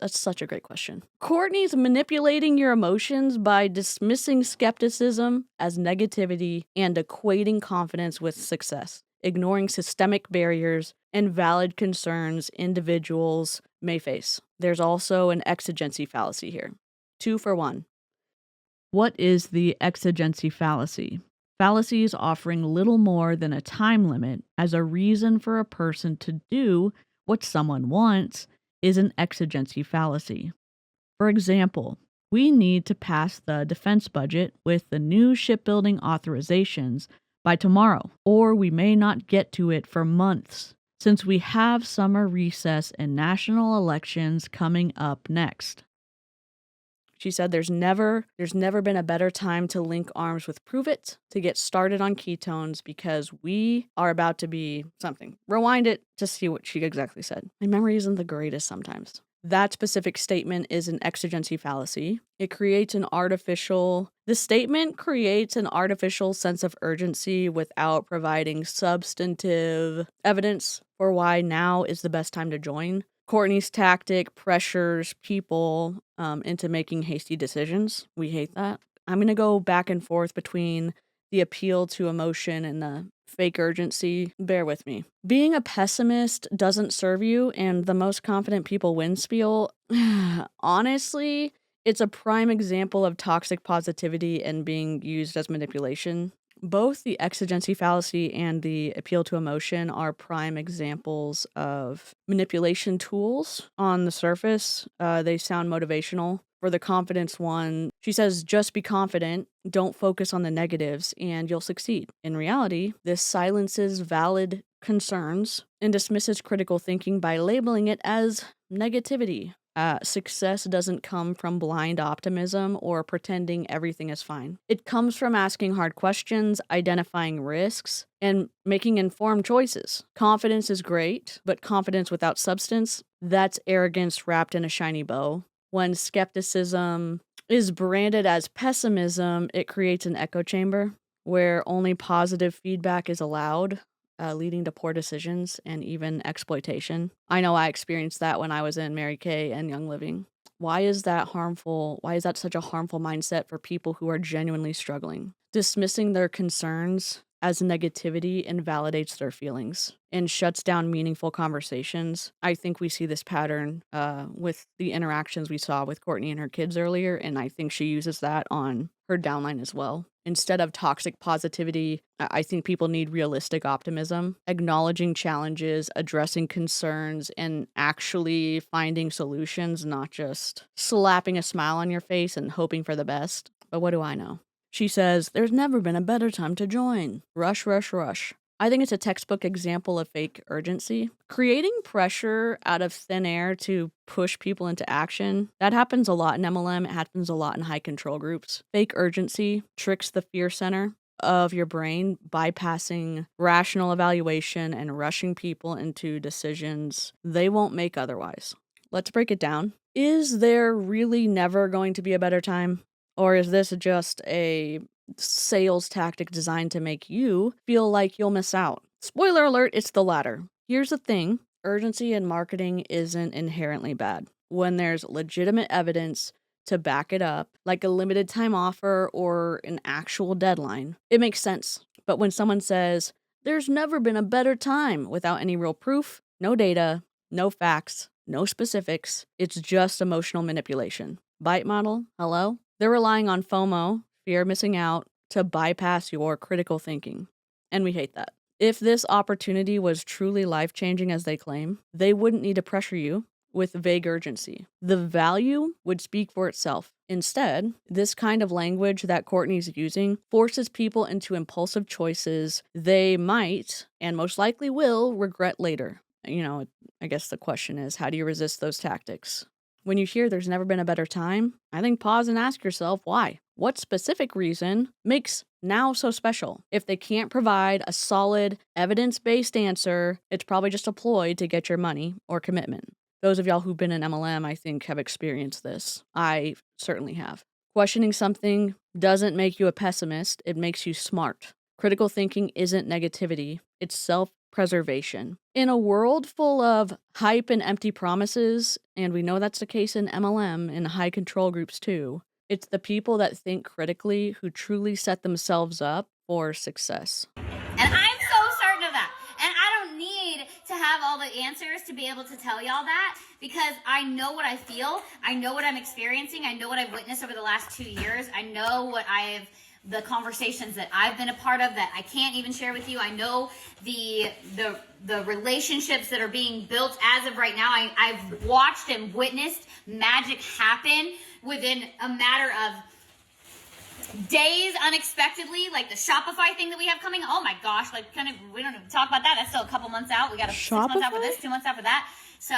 That's such a great question. Courtney's manipulating your emotions by dismissing skepticism as negativity and equating confidence with success, ignoring systemic barriers and valid concerns individuals may face. There's also an exigency fallacy here. 2 for 1. What is the exigency fallacy? Fallacies offering little more than a time limit as a reason for a person to do what someone wants is an exigency fallacy. For example, we need to pass the defense budget with the new shipbuilding authorizations by tomorrow, or we may not get to it for months, since we have summer recess and national elections coming up next. She said there's never been a better time to link arms with Pruvit to get started on ketones because we are about to be something. Rewind it to see what she exactly said. My memory isn't the greatest sometimes. That specific statement is an exigency fallacy. The statement creates an artificial sense of urgency without providing substantive evidence for why now is the best time to join. Courtney's tactic pressures people into making hasty decisions. We hate that. I'm going to go back and forth between the appeal to emotion and the fake urgency. Bear with me. Being a pessimist doesn't serve you, and the most confident people win spiel. Honestly, it's a prime example of toxic positivity and being used as manipulation. Both the exigency fallacy and the appeal to emotion are prime examples of manipulation tools on the surface. They sound motivational. For the confidence one, she says, just be confident, don't focus on the negatives, and you'll succeed. In reality, this silences valid concerns and dismisses critical thinking by labeling it as negativity. Success doesn't come from blind optimism or pretending everything is fine. It comes from asking hard questions, identifying risks, and making informed choices. Confidence is great, but confidence without substance, that's arrogance wrapped in a shiny bow. When skepticism is branded as pessimism, it creates an echo chamber where only positive feedback is allowed, leading to poor decisions and even exploitation. I know I experienced that when I was in Mary Kay and Young Living. Why is that harmful? Why is that such a harmful mindset for people who are genuinely struggling? Dismissing their concerns as negativity invalidates their feelings and shuts down meaningful conversations. I think we see this pattern with the interactions we saw with Courtney and her kids earlier, and I think she uses that on her downline as well. Instead of toxic positivity, I think people need realistic optimism, acknowledging challenges, addressing concerns, and actually finding solutions, not just slapping a smile on your face and hoping for the best. But what do I know? She says, there's never been a better time to join. Rush, rush, rush. I think it's a textbook example of fake urgency. Creating pressure out of thin air to push people into action. That happens a lot in MLM. It happens a lot in high control groups. Fake urgency tricks the fear center of your brain, bypassing rational evaluation and rushing people into decisions they won't make otherwise. Let's break it down. Is there really never going to be a better time? Or is this just a sales tactic designed to make you feel like you'll miss out? Spoiler alert, it's the latter. Here's the thing. Urgency in marketing isn't inherently bad. When there's legitimate evidence to back it up, like a limited time offer or an actual deadline, it makes sense. But when someone says, there's never been a better time without any real proof, no data, no facts, no specifics, it's just emotional manipulation. Bite model, hello? They're relying on FOMO, fear of missing out, to bypass your critical thinking. And we hate that. If this opportunity was truly life-changing as they claim, they wouldn't need to pressure you with vague urgency. The value would speak for itself. Instead, this kind of language that Courtney's using forces people into impulsive choices they might, and most likely will, regret later. I guess the question is, how do you resist those tactics? When you hear there's never been a better time, I think pause and ask yourself why. What specific reason makes now so special? If they can't provide a solid, evidence-based answer, it's probably just a ploy to get your money or commitment. Those of y'all who've been in MLM, I think, have experienced this. I certainly have. Questioning something doesn't make you a pessimist, it makes you smart. Critical thinking isn't negativity, it's self-preservation. In a world full of hype and empty promises, and we know that's the case in MLM and high control groups too, it's the people that think critically who truly set themselves up for success. And I'm so certain of that. And I don't need to have all the answers to be able to tell y'all that, because I know what I feel. I know what I'm experiencing. I know what I've witnessed over the last 2 years. I know the conversations that I've been a part of that I can't even share with you. I know the relationships that are being built as of right now. I've watched and witnessed magic happen within a matter of days, unexpectedly, like the Shopify thing that we have coming. Oh my gosh, we don't even talk about that. That's still a couple months out. We got 6 months out for this, 2 months out for that. So,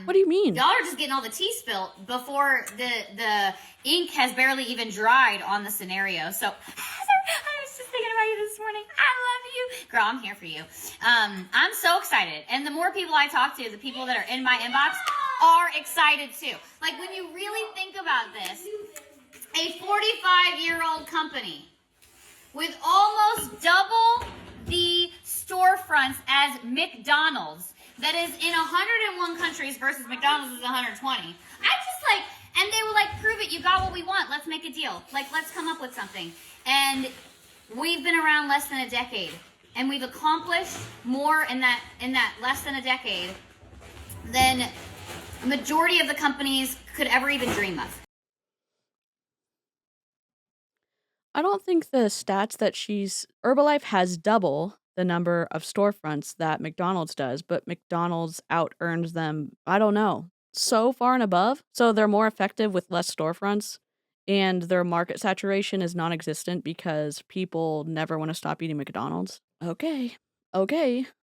what do you mean? Y'all are just getting all the tea spilt before the ink has barely even dried on the scenario. So, I was just thinking about you this morning. I love you. Girl, I'm here for you. I'm so excited. And the more people I talk to, the people that are in my inbox are excited too. Like, when you really think about this, a 45-year-old company with almost double the storefronts as McDonald's, that is in 101 countries versus McDonald's is 120. And they were like, prove it, you got what we want, let's make a deal. Like, let's come up with something. And we've been around less than a decade, and we've accomplished more in that less than a decade than the majority of the companies could ever even dream of. I don't think the stats that Herbalife has double the number of storefronts that McDonald's does, but McDonald's out-earns them, I don't know, so far and above. So they're more effective with less storefronts, and their market saturation is non-existent because people never want to stop eating McDonald's. Okay.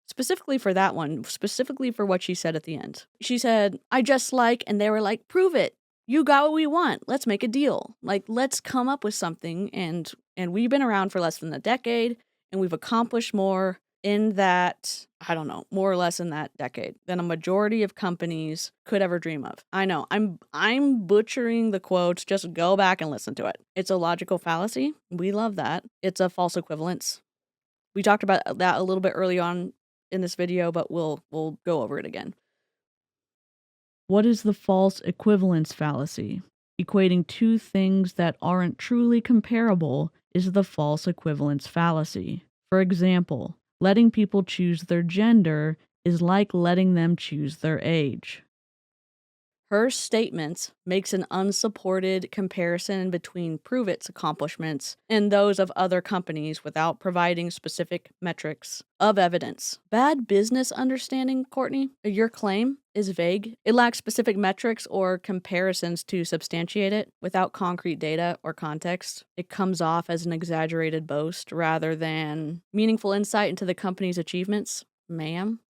Specifically for that one, specifically for what she said at the end. She said, and they were like, prove it. You got what we want. Let's make a deal. Like, let's come up with something. And we've been around for less than a decade, and we've accomplished more in that, I don't know, more or less in that decade than a majority of companies could ever dream of. I know, I'm butchering the quotes. Just go back and listen to it. It's a logical fallacy. We love that. It's a false equivalence. We talked about that a little bit early on in this video, but we'll go over it again. What is the false equivalence fallacy? Equating two things that aren't truly comparable is the false equivalence fallacy. For example, letting people choose their gender is like letting them choose their age. Her statement makes an unsupported comparison between Pruvit's accomplishments and those of other companies without providing specific metrics of evidence. Bad business understanding, Courtney. Your claim is vague. It lacks specific metrics or comparisons to substantiate it. Without concrete data or context, it comes off as an exaggerated boast rather than meaningful insight into the company's achievements. Ma'am?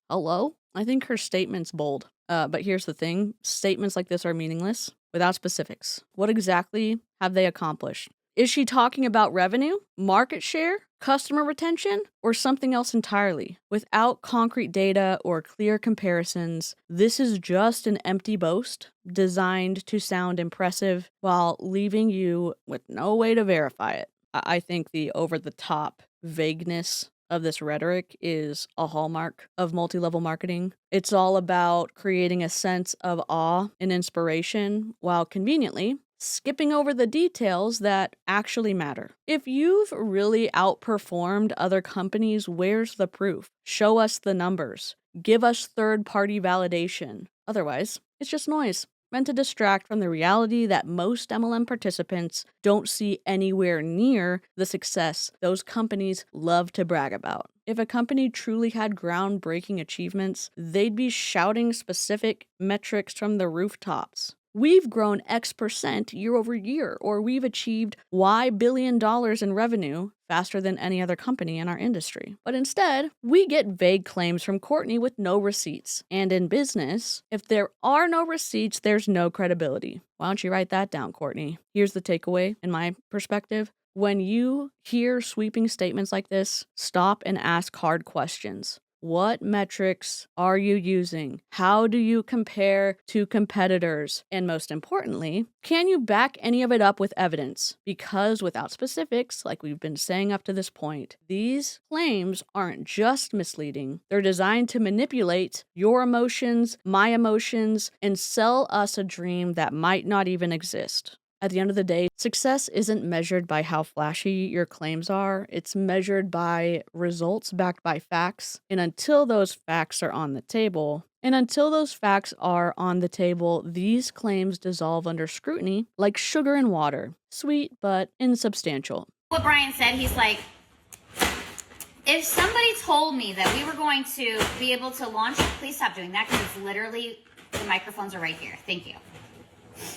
Hello? I think her statement's bold. But here's the thing. Statements like this are meaningless without specifics. What exactly have they accomplished? Is she talking about revenue, market share, customer retention, or something else entirely? Without concrete data or clear comparisons, this is just an empty boast designed to sound impressive while leaving you with no way to verify it. I think the over-the-top vagueness of this rhetoric is a hallmark of multi-level marketing. It's all about creating a sense of awe and inspiration while conveniently skipping over the details that actually matter. If you've really outperformed other companies, where's the proof? Show us the numbers. Give us third-party validation. Otherwise, it's just noise, meant to distract from the reality that most MLM participants don't see anywhere near the success those companies love to brag about. If a company truly had groundbreaking achievements, they'd be shouting specific metrics from the rooftops. We've grown X% year over year, or we've achieved Y billion dollars in revenue faster than any other company in our industry. But instead, we get vague claims from Courtney with no receipts. And in business, if there are no receipts, there's no credibility. Why don't you write that down, Courtney? Here's the takeaway, in my perspective. When you hear sweeping statements like this, stop and ask hard questions. What metrics are you using? How do you compare to competitors? And most importantly, can you back any of it up with evidence? Because without specifics, like we've been saying up to this point, these claims aren't just misleading. They're designed to manipulate your emotions, my emotions, and sell us a dream that might not even exist. At the end of the day, success isn't measured by how flashy your claims are. It's measured by results backed by facts. And until those facts are on the table, these claims dissolve under scrutiny like sugar in water. Sweet, but insubstantial. What Brian said, he's like, if somebody told me that we were going to be able to launch, please stop doing that because it's literally, the microphones are right here. Thank you.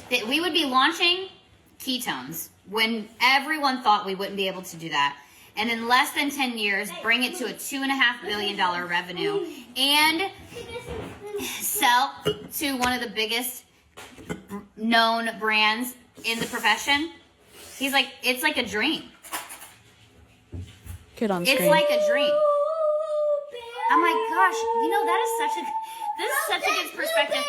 That we would be launching ketones when everyone thought we wouldn't be able to do that. And in less than 10 years, bring it to a $2.5 billion revenue and sell to one of the biggest known brands in the profession. He's like, it's like a dream. Kid on It's screen. like a dream. I'm like, gosh, you know, this is such a good perspective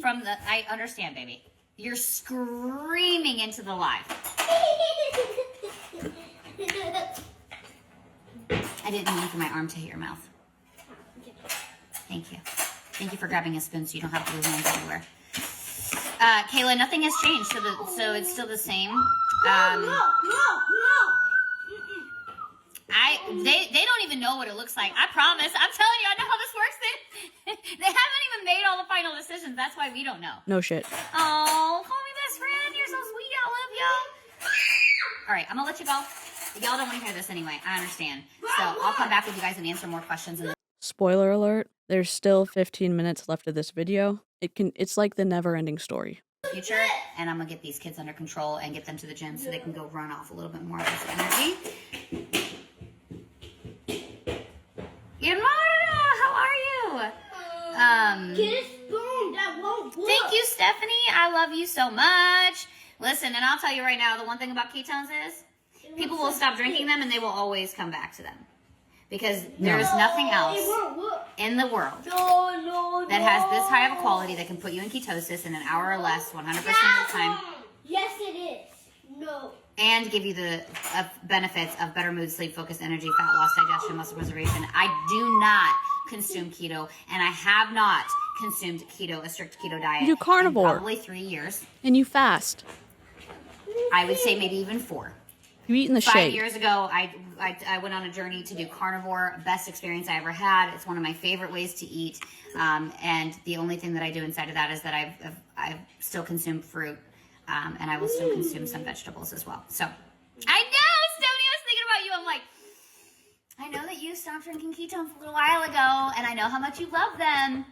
from the, I understand, baby. You're screaming into the live. I didn't mean for my arm to hit your mouth. Thank you. Thank you for grabbing a spoon so you don't have blue hands everywhere. Kayla, nothing has changed, so it's still the same. They don't even know what it looks like. I promise. I'm telling you, I know how this works. They haven't even made all the final decisions. That's why we don't know. No shit. Oh, call me best friend. You're so sweet. I love y'all. All right, I'm gonna let you go. Y'all don't want to hear this anyway. I understand. So I'll come back with you guys and answer more questions. Spoiler alert, there's still 15 minutes left of this video. It's like the never-ending story. Future, and I'm gonna get these kids under control and get them to the gym so they can go run off a little bit more of this energy. Yamada, how are you? Get a spoon that won't work. Thank you, Stephanie. I love you so much. Listen, and I'll tell you right now, the one thing about ketones is people will stop drinking them and they will always come back to them. Because there is nothing else in the world that has this high of a quality that can put you in ketosis in an hour or less 100% of the time. Yes, it is. No. And give you the benefits of better mood, sleep, focus, energy, fat loss, digestion, muscle preservation. I do not consume keto, and I have not consumed keto, a strict keto diet. You do carnivore. In probably 3 years. And you fast. I would say maybe even 4. You eat in the 5 shade. years ago, I went on a journey to do carnivore. Best experience I ever had. It's one of my favorite ways to eat. And the only thing that I do inside of that is that I've still consumed fruit. And I will still consume some vegetables as well. So, I know, Stephanie, I was thinking about you. I'm like, I know that you stopped drinking ketones a little while ago, and I know how much you love them.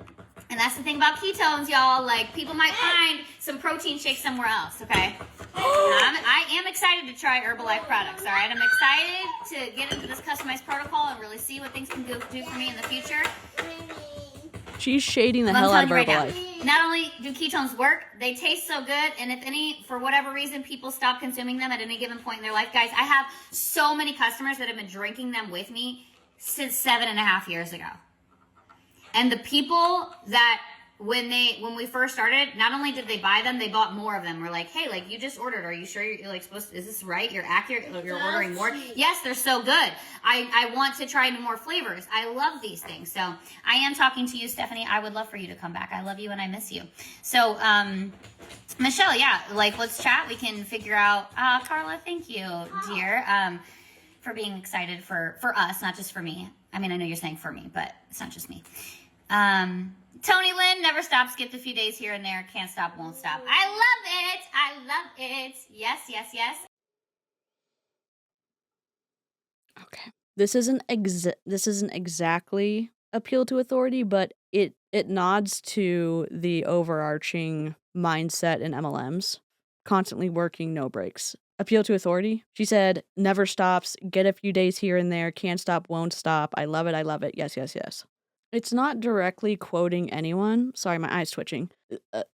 And that's the thing about ketones, y'all. Like, people might find some protein shake somewhere else, okay? I am excited to try Herbalife products, all right? I'm excited to get into this customized protocol and really see what things can do for me in the future. She's shading the But I'm hell out of telling you right Herbalife. now, not only do ketones work, they taste so good, and if any, for whatever reason, people stop consuming them at any given point in their life, guys, I have so many customers that have been drinking them with me since 7.5 years ago. And the people that when we first started, not only did they buy them, they bought more of them. We're like, hey, like, you just ordered. Are you sure you're like supposed to, is this right? You're accurate. You're ordering more. Yes, they're so good. I want to try more flavors. I love these things. So I am talking to you, Stephanie. I would love for you to come back. I love you and I miss you. So, Michelle, yeah, like, let's chat. We can figure out, Carla, thank you, dear, for being excited for us, not just for me. I mean, I know you're saying for me, but it's not just me. Tony Lynn, never stop, skipped a few days here and there, can't stop, won't stop. I love it. Yes, yes, yes. Okay. This isn't exactly appeal to authority, but it nods to the overarching mindset in MLMs, constantly working, no breaks. Appeal to authority. She said, never stops, get a few days here and there, can't stop, won't stop. I love it. Yes, yes, yes. It's not directly quoting anyone. Sorry, my eye's twitching.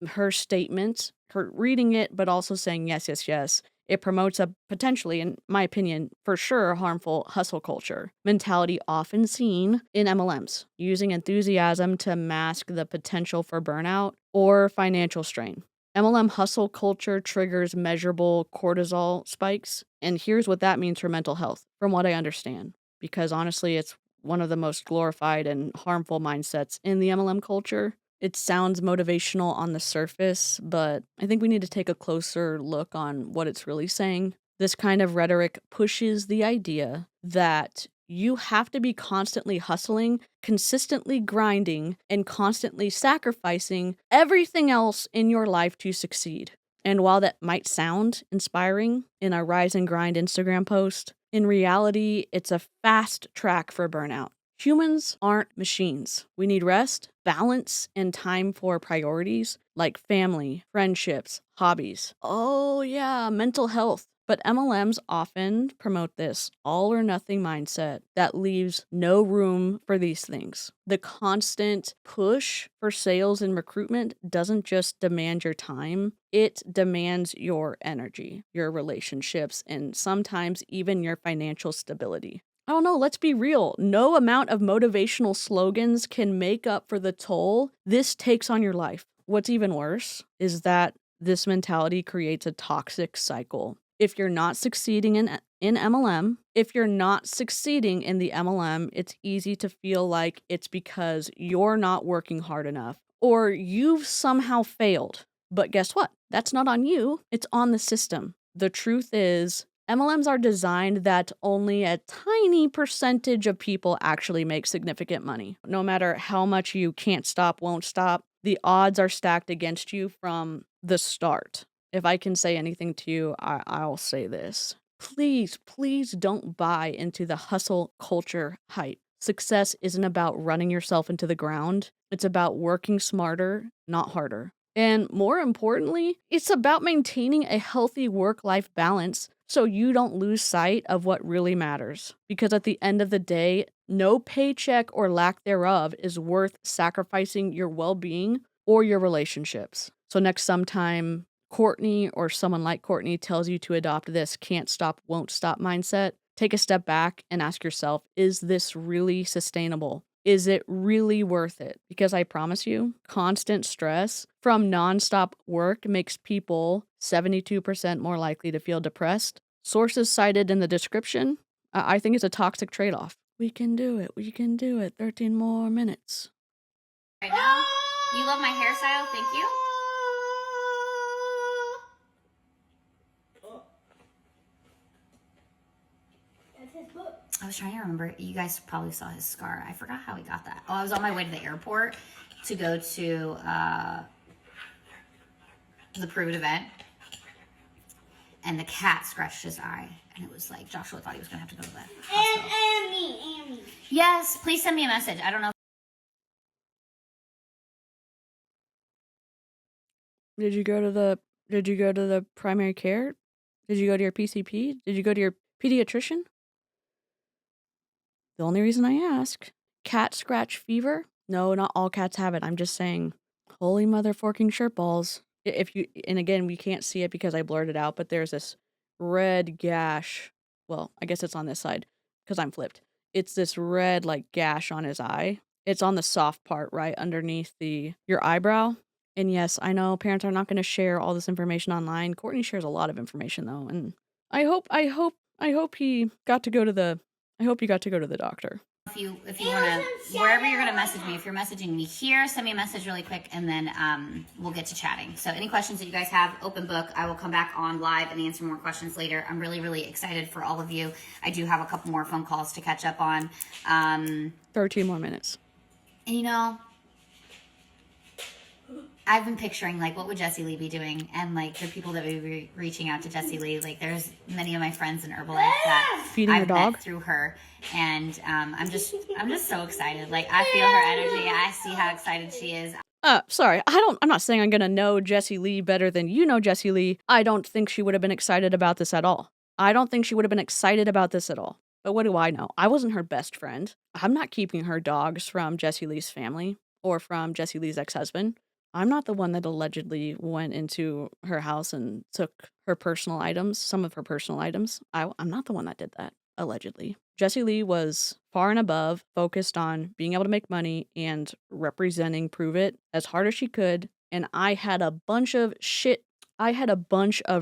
Her statement, her reading it, but also saying yes, yes, yes. It promotes a potentially, in my opinion, for sure, harmful hustle culture mentality often seen in MLMs, using enthusiasm to mask the potential for burnout or financial strain. MLM hustle culture triggers measurable cortisol spikes, and here's what that means for mental health, from what I understand, because honestly, it's one of the most glorified and harmful mindsets in the MLM culture. It sounds motivational on the surface, but I think we need to take a closer look on what it's really saying. This kind of rhetoric pushes the idea that you have to be constantly hustling, consistently grinding, and constantly sacrificing everything else in your life to succeed. And while that might sound inspiring in a rise and grind Instagram post, in reality, it's a fast track for burnout. Humans aren't machines. We need rest, balance, and time for priorities like family, friendships, hobbies. Oh, yeah, mental health. But MLMs often promote this all or nothing mindset that leaves no room for these things. The constant push for sales and recruitment doesn't just demand your time, it demands your energy, your relationships, and sometimes even your financial stability. I don't know, let's be real. No amount of motivational slogans can make up for the toll this takes on your life. What's even worse is that this mentality creates a toxic cycle. If you're not succeeding in MLM, if you're not succeeding in the MLM, it's easy to feel like it's because you're not working hard enough or you've somehow failed. But guess what? That's not on you. It's on the system. The truth is, MLMs are designed that only a tiny percentage of people actually make significant money. No matter how much you can't stop, won't stop, the odds are stacked against you from the start. If I can say anything to you, I'll say this. Please, please don't buy into the hustle culture hype. Success isn't about running yourself into the ground. It's about working smarter, not harder. And more importantly, it's about maintaining a healthy work-life balance so you don't lose sight of what really matters. Because at the end of the day, no paycheck or lack thereof is worth sacrificing your well-being or your relationships. So next sometime Courtney or someone like Courtney tells you to adopt this can't stop, won't stop mindset, take a step back and ask yourself, is this really sustainable? Is it really worth it? Because I promise you, constant stress from nonstop work makes people 72% more likely to feel depressed. Sources cited in the description, I think it's a toxic trade-off. We can do it. 13 more minutes. Right now, you love my hairstyle. Thank you. That's his book. I was trying to remember. You guys probably saw his scar. I forgot how he got that. Oh, I was on my way to the airport to go to the Pruvit event, and the cat scratched his eye, and it was like Joshua thought he was gonna have to go to that hospital. And me. Yes, please send me a message. I don't know. Did you go to the primary care? Did you go to your PCP? Did you go to your pediatrician? The only reason I ask, cat scratch fever? No, not all cats have it. I'm just saying, holy mother forking shirt balls. If you, and again, we can't see it because I blurred it out, but there's this red gash. Well, I guess it's on this side because I'm flipped. It's this red like gash on his eye. It's on the soft part right underneath your eyebrow. And yes, I know parents are not going to share all this information online. Courtney shares a lot of information though, and I hope he got to go to the doctor. If you want to, wherever you're going to message me, if you're messaging me here, send me a message really quick, and then we'll get to chatting. So any questions that you guys have, open book. I will come back on live and answer more questions later. I'm really, really excited for all of you. I do have a couple more phone calls to catch up on. 13 more minutes. And you know, I've been picturing, like, what would Jessie Lee be doing? And, like, the people that would be reaching out to Jessie Lee. Like, there's many of my friends in Herbalife that Feeding her I've dog? met through her. And I'm just so excited. Like, I feel her energy. I see how excited she is. Sorry, I'm not saying I'm gonna know Jessie Lee better than you know Jessie Lee. I don't think she would have been excited about this at all. But what do I know? I wasn't her best friend. I'm not keeping her dogs from Jessie Lee's family or from Jessie Lee's ex-husband. I'm not the one that allegedly went into her house and took her personal items, some of her personal items. I'm not the one that did that, allegedly. Jessie Lee was far and above focused on being able to make money and representing Pruvit as hard as she could. And I had a bunch of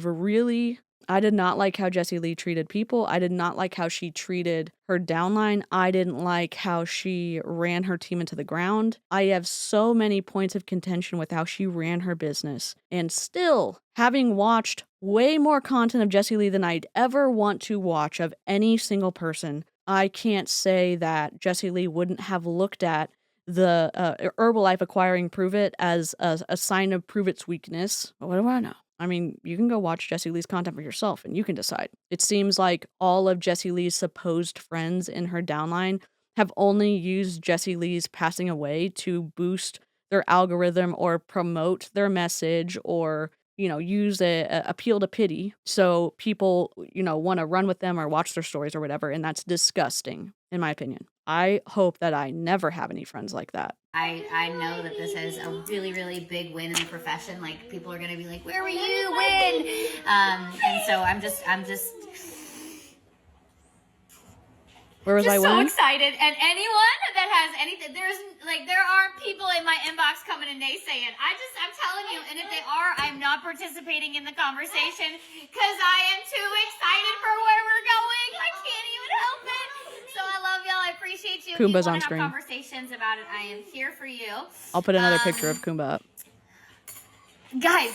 really... I did not like how Jessie Lee treated people. I did not like how she treated her downline. I didn't like how she ran her team into the ground. I have so many points of contention with how she ran her business. And still, having watched way more content of Jessie Lee than I'd ever want to watch of any single person, I can't say that Jessie Lee wouldn't have looked at the Herbalife acquiring Pruvit as a sign of Pruvit's weakness. But what do I know? I mean, you can go watch Jessie Lee's content for yourself and you can decide. It seems like all of Jessie Lee's supposed friends in her downline have only used Jessie Lee's passing away to boost their algorithm or promote their message or, you know, use a appeal to pity. So people, you know, want to run with them or watch their stories or whatever. And that's disgusting, in my opinion. I hope that I never have any friends like that. I know that this is a really, really big win in the profession. Like, people are going to be like, where were you when? And so I'm just Where was I so when? excited. And anyone that has anything, there are people in my inbox coming and naysaying. I'm telling you, and if they are, I'm not participating in the conversation because I am too excited for where we're going. I can't even help it. So I love y'all. I appreciate you. Khumba's if you on want to screen. have conversations about it, I am here for you. I'll put another picture of Khumba up. Guys,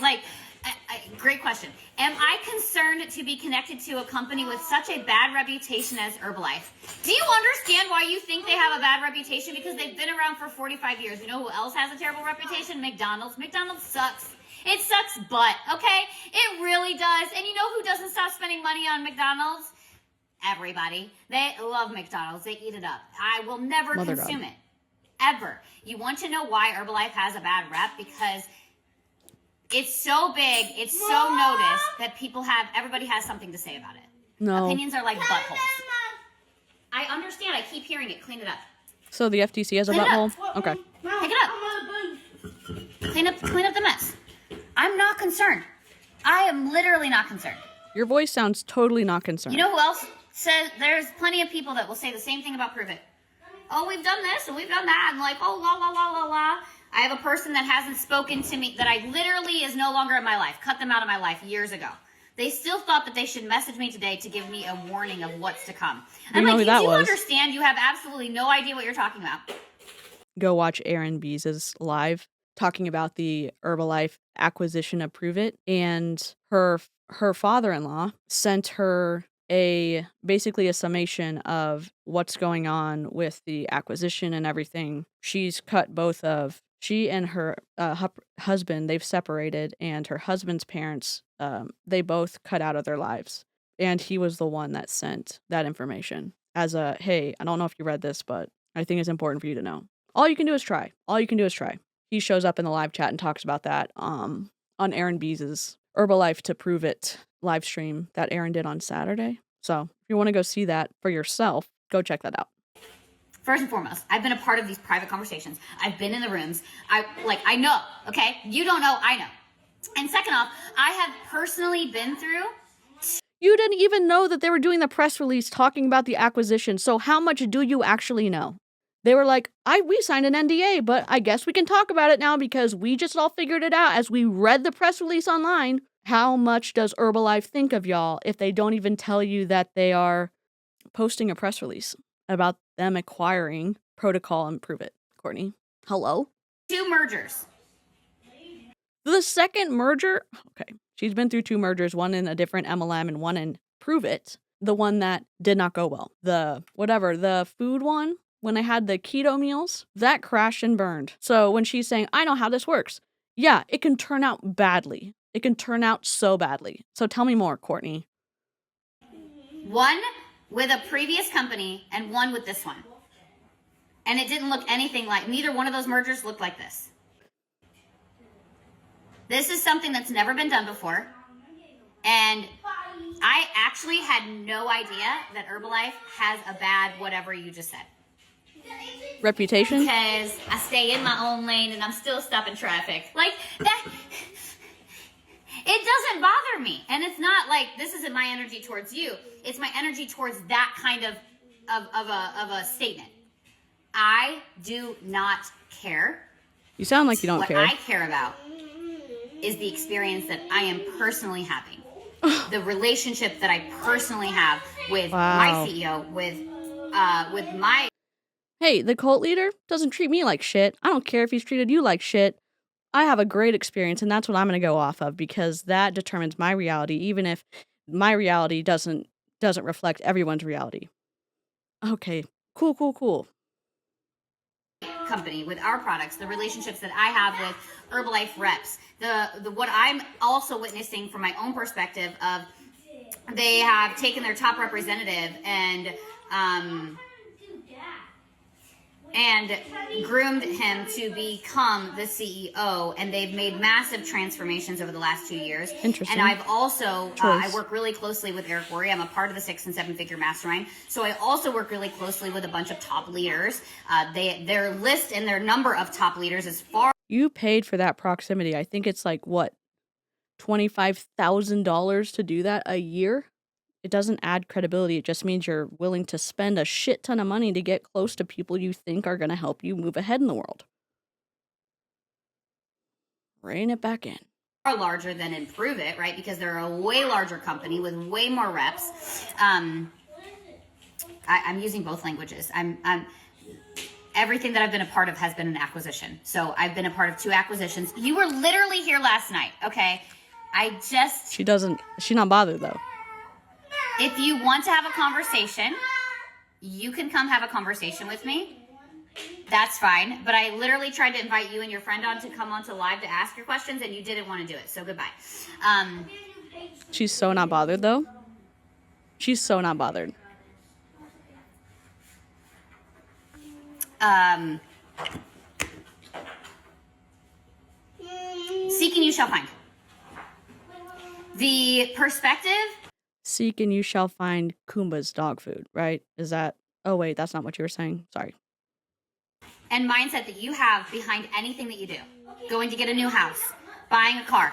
great question. Am I concerned to be connected to a company with such a bad reputation as Herbalife? Do you understand why you think they have a bad reputation? Because they've been around for 45 years. You know who else has a terrible reputation? McDonald's. McDonald's sucks. It sucks butt, okay? It really does. And you know who doesn't stop spending money on McDonald's? Everybody. They love McDonald's. They eat it up. I will never consume it. Ever. You want to know why Herbalife has a bad rep? Because it's so big, it's so noticed that everybody has something to say about it. No. Opinions are like buttholes. I understand. I keep hearing it. Clean it up. So the FTC has a butthole? Okay. Pick it up. Clean up the mess. I'm not concerned. I am literally not concerned. Your voice sounds totally not concerned. You know who else says? There's plenty of people that will say the same thing about Pruvit. Oh, we've done this and we've done that. And like, oh, la, la, la, la, la. I have a person that hasn't spoken to me, that I literally is no longer in my life. Cut them out of my life years ago. They still thought that they should message me today to give me a warning of what's to come. I'm like, you do understand you have absolutely no idea what you're talking about. Go watch Aaron Bees' live talking about the Herbalife acquisition of Pruvit, and her father-in-law sent her basically a summation of what's going on with the acquisition and everything. She's cut she and her husband, they've separated, and her husband's parents, they both cut out of their lives. And he was the one that sent that information as hey, I don't know if you read this, but I think it's important for you to know. All you can do is try. He shows up in the live chat and talks about that on Aaron Bees' Herbalife to Pruvit live stream that Aaron did on Saturday. So if you want to go see that for yourself, go check that out. First and foremost, I've been a part of these private conversations. I've been in the rooms. I know, okay? You don't know, I know. And second off, I have personally been through... You didn't even know that they were doing the press release talking about the acquisition, so how much do you actually know? They were like, we signed an NDA, but I guess we can talk about it now because we just all figured it out as we read the press release online. How much does Herbalife think of y'all if they don't even tell you that they are posting a press release about them acquiring Protocol and Pruvit? Courtney, hello? 2 mergers. The second merger, okay, she's been through 2 mergers, one in a different MLM and one in Pruvit, the one that did not go well. The food one, when I had the keto meals, that crashed and burned. So when she's saying, I know how this works, yeah, it can turn out badly. It can turn out so badly. So tell me more, Courtney. One with a previous company and one with this one. And it didn't look anything like, neither one of those mergers looked like this. This is something that's never been done before. And I actually had no idea that Herbalife has a bad whatever you just said. Reputation? Because I stay in my own lane and I'm still stopping traffic. Like, that, it doesn't bother me. And it's not like, this isn't my energy towards you. It's my energy towards that kind of a statement. I do not care. You sound like you don't care. What I care about is the experience that I am personally having. The relationship that I personally have with my CEO, with my... Hey, the cult leader doesn't treat me like shit. I don't care if he's treated you like shit. I have a great experience, and that's what I'm going to go off of because that determines my reality, even if my reality doesn't reflect everyone's reality. Okay, cool. Company with our products, the relationships that I have with Herbalife reps, the what I'm also witnessing from my own perspective of they have taken their top representative and groomed him to become the CEO, and they've made massive transformations over the last 2 years. Interesting. And I've also, I work really closely with Eric Worre. I'm a part of the 6 and 7 figure mastermind. So I also work really closely with a bunch of top leaders. Their list and their number of top leaders is far. You paid for that proximity. I think it's like, what, $25,000 to do that a year? It doesn't add credibility. It just means you're willing to spend a shit ton of money to get close to people you think are going to help you move ahead in the world. Rein it back in. Are larger than in Pruvit, right? Because they're a way larger company with way more reps. I'm using both languages. I'm everything that I've been a part of has been an acquisition. So I've been a part of 2 acquisitions. You were literally here last night, okay? She's not bothered though. If you want to have a conversation, you can come have a conversation with me. That's fine. But I literally tried to invite you and your friend on to come onto live to ask your questions, and you didn't want to do it. So goodbye. She's so not bothered though. She's so not bothered. Seek and you shall find. The perspective. Seek and you shall find Khumba's dog food, right? Is that... Oh, wait, that's not what you were saying. Sorry. And mindset that you have behind anything that you do. Going to get a new house. Buying a car.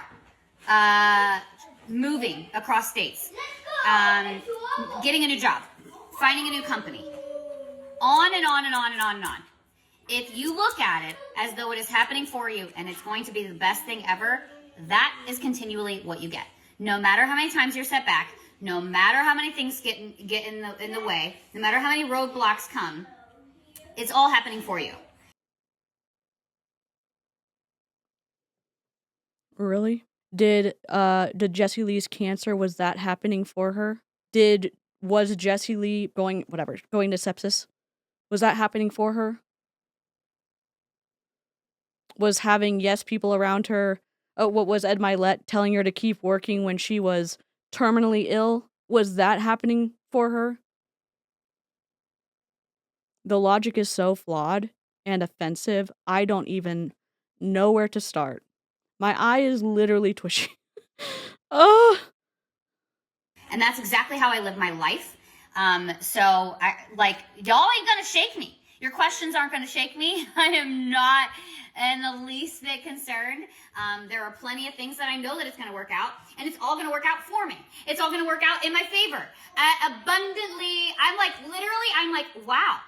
Moving across states. Getting a new job. Finding a new company. On and on and on and on and on. If you look at it as though it is happening for you and it's going to be the best thing ever, that is continually what you get. No matter how many times you're set back, no matter how many things get in the way, no matter how many roadblocks come, it's all happening for you. Really? Did Jessie Lee's cancer, was that happening for her? Was Jessie Lee going to sepsis? Was that happening for her? Was having yes people around her, what was Ed Milet telling her to keep working when she was terminally ill? Was that happening for her? The logic is so flawed and offensive, I don't even know where to start. My eye is literally twitching. Oh! And that's exactly how I live my life. So y'all ain't gonna shake me. Your questions aren't gonna shake me. I am not in the least bit concerned. There are plenty of things that I know that it's gonna work out, and it's all gonna work out for me. It's all gonna work out in my favor. Abundantly, I'm like, wow.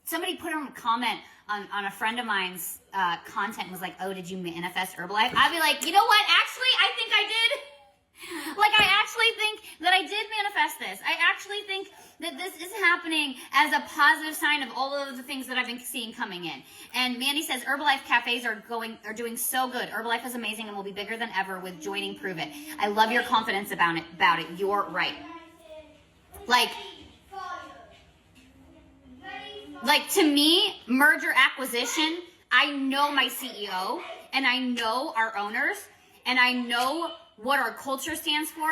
somebody put on a comment on a friend of mine's content and was like, oh, did you manifest Herbalife? I'd be like, you know what? Actually, I think I did. Like, I actually think that I did manifest this. I actually think that this is happening as a positive sign of all of the things that I've been seeing coming in. And Mandy says Herbalife cafes are doing so good. Herbalife is amazing and will be bigger than ever with joining Pruvit. I love your confidence about it. You're right. Like to me, merger acquisition, I know my CEO and I know our owners and I know what our culture stands for,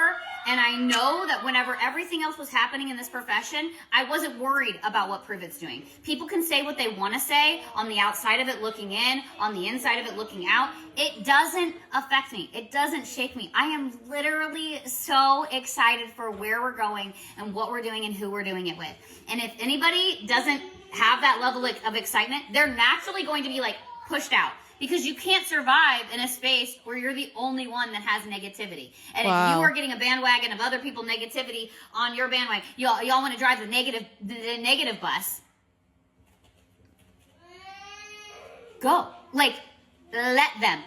and I know that whenever everything else was happening in this profession, I wasn't worried about what Pruvit's doing. People can say what they want to say on the outside of it looking in, on the inside of it looking out. It doesn't affect me. It doesn't shake me. I am literally so excited for where we're going and what we're doing and who we're doing it with. And if anybody doesn't have that level of excitement, they're naturally going to be like pushed out. Because you can't survive in a space where you're the only one that has negativity. And if you are getting a bandwagon of other people negativity on your bandwagon, y'all want to drive the negative bus. Go. Like, let them.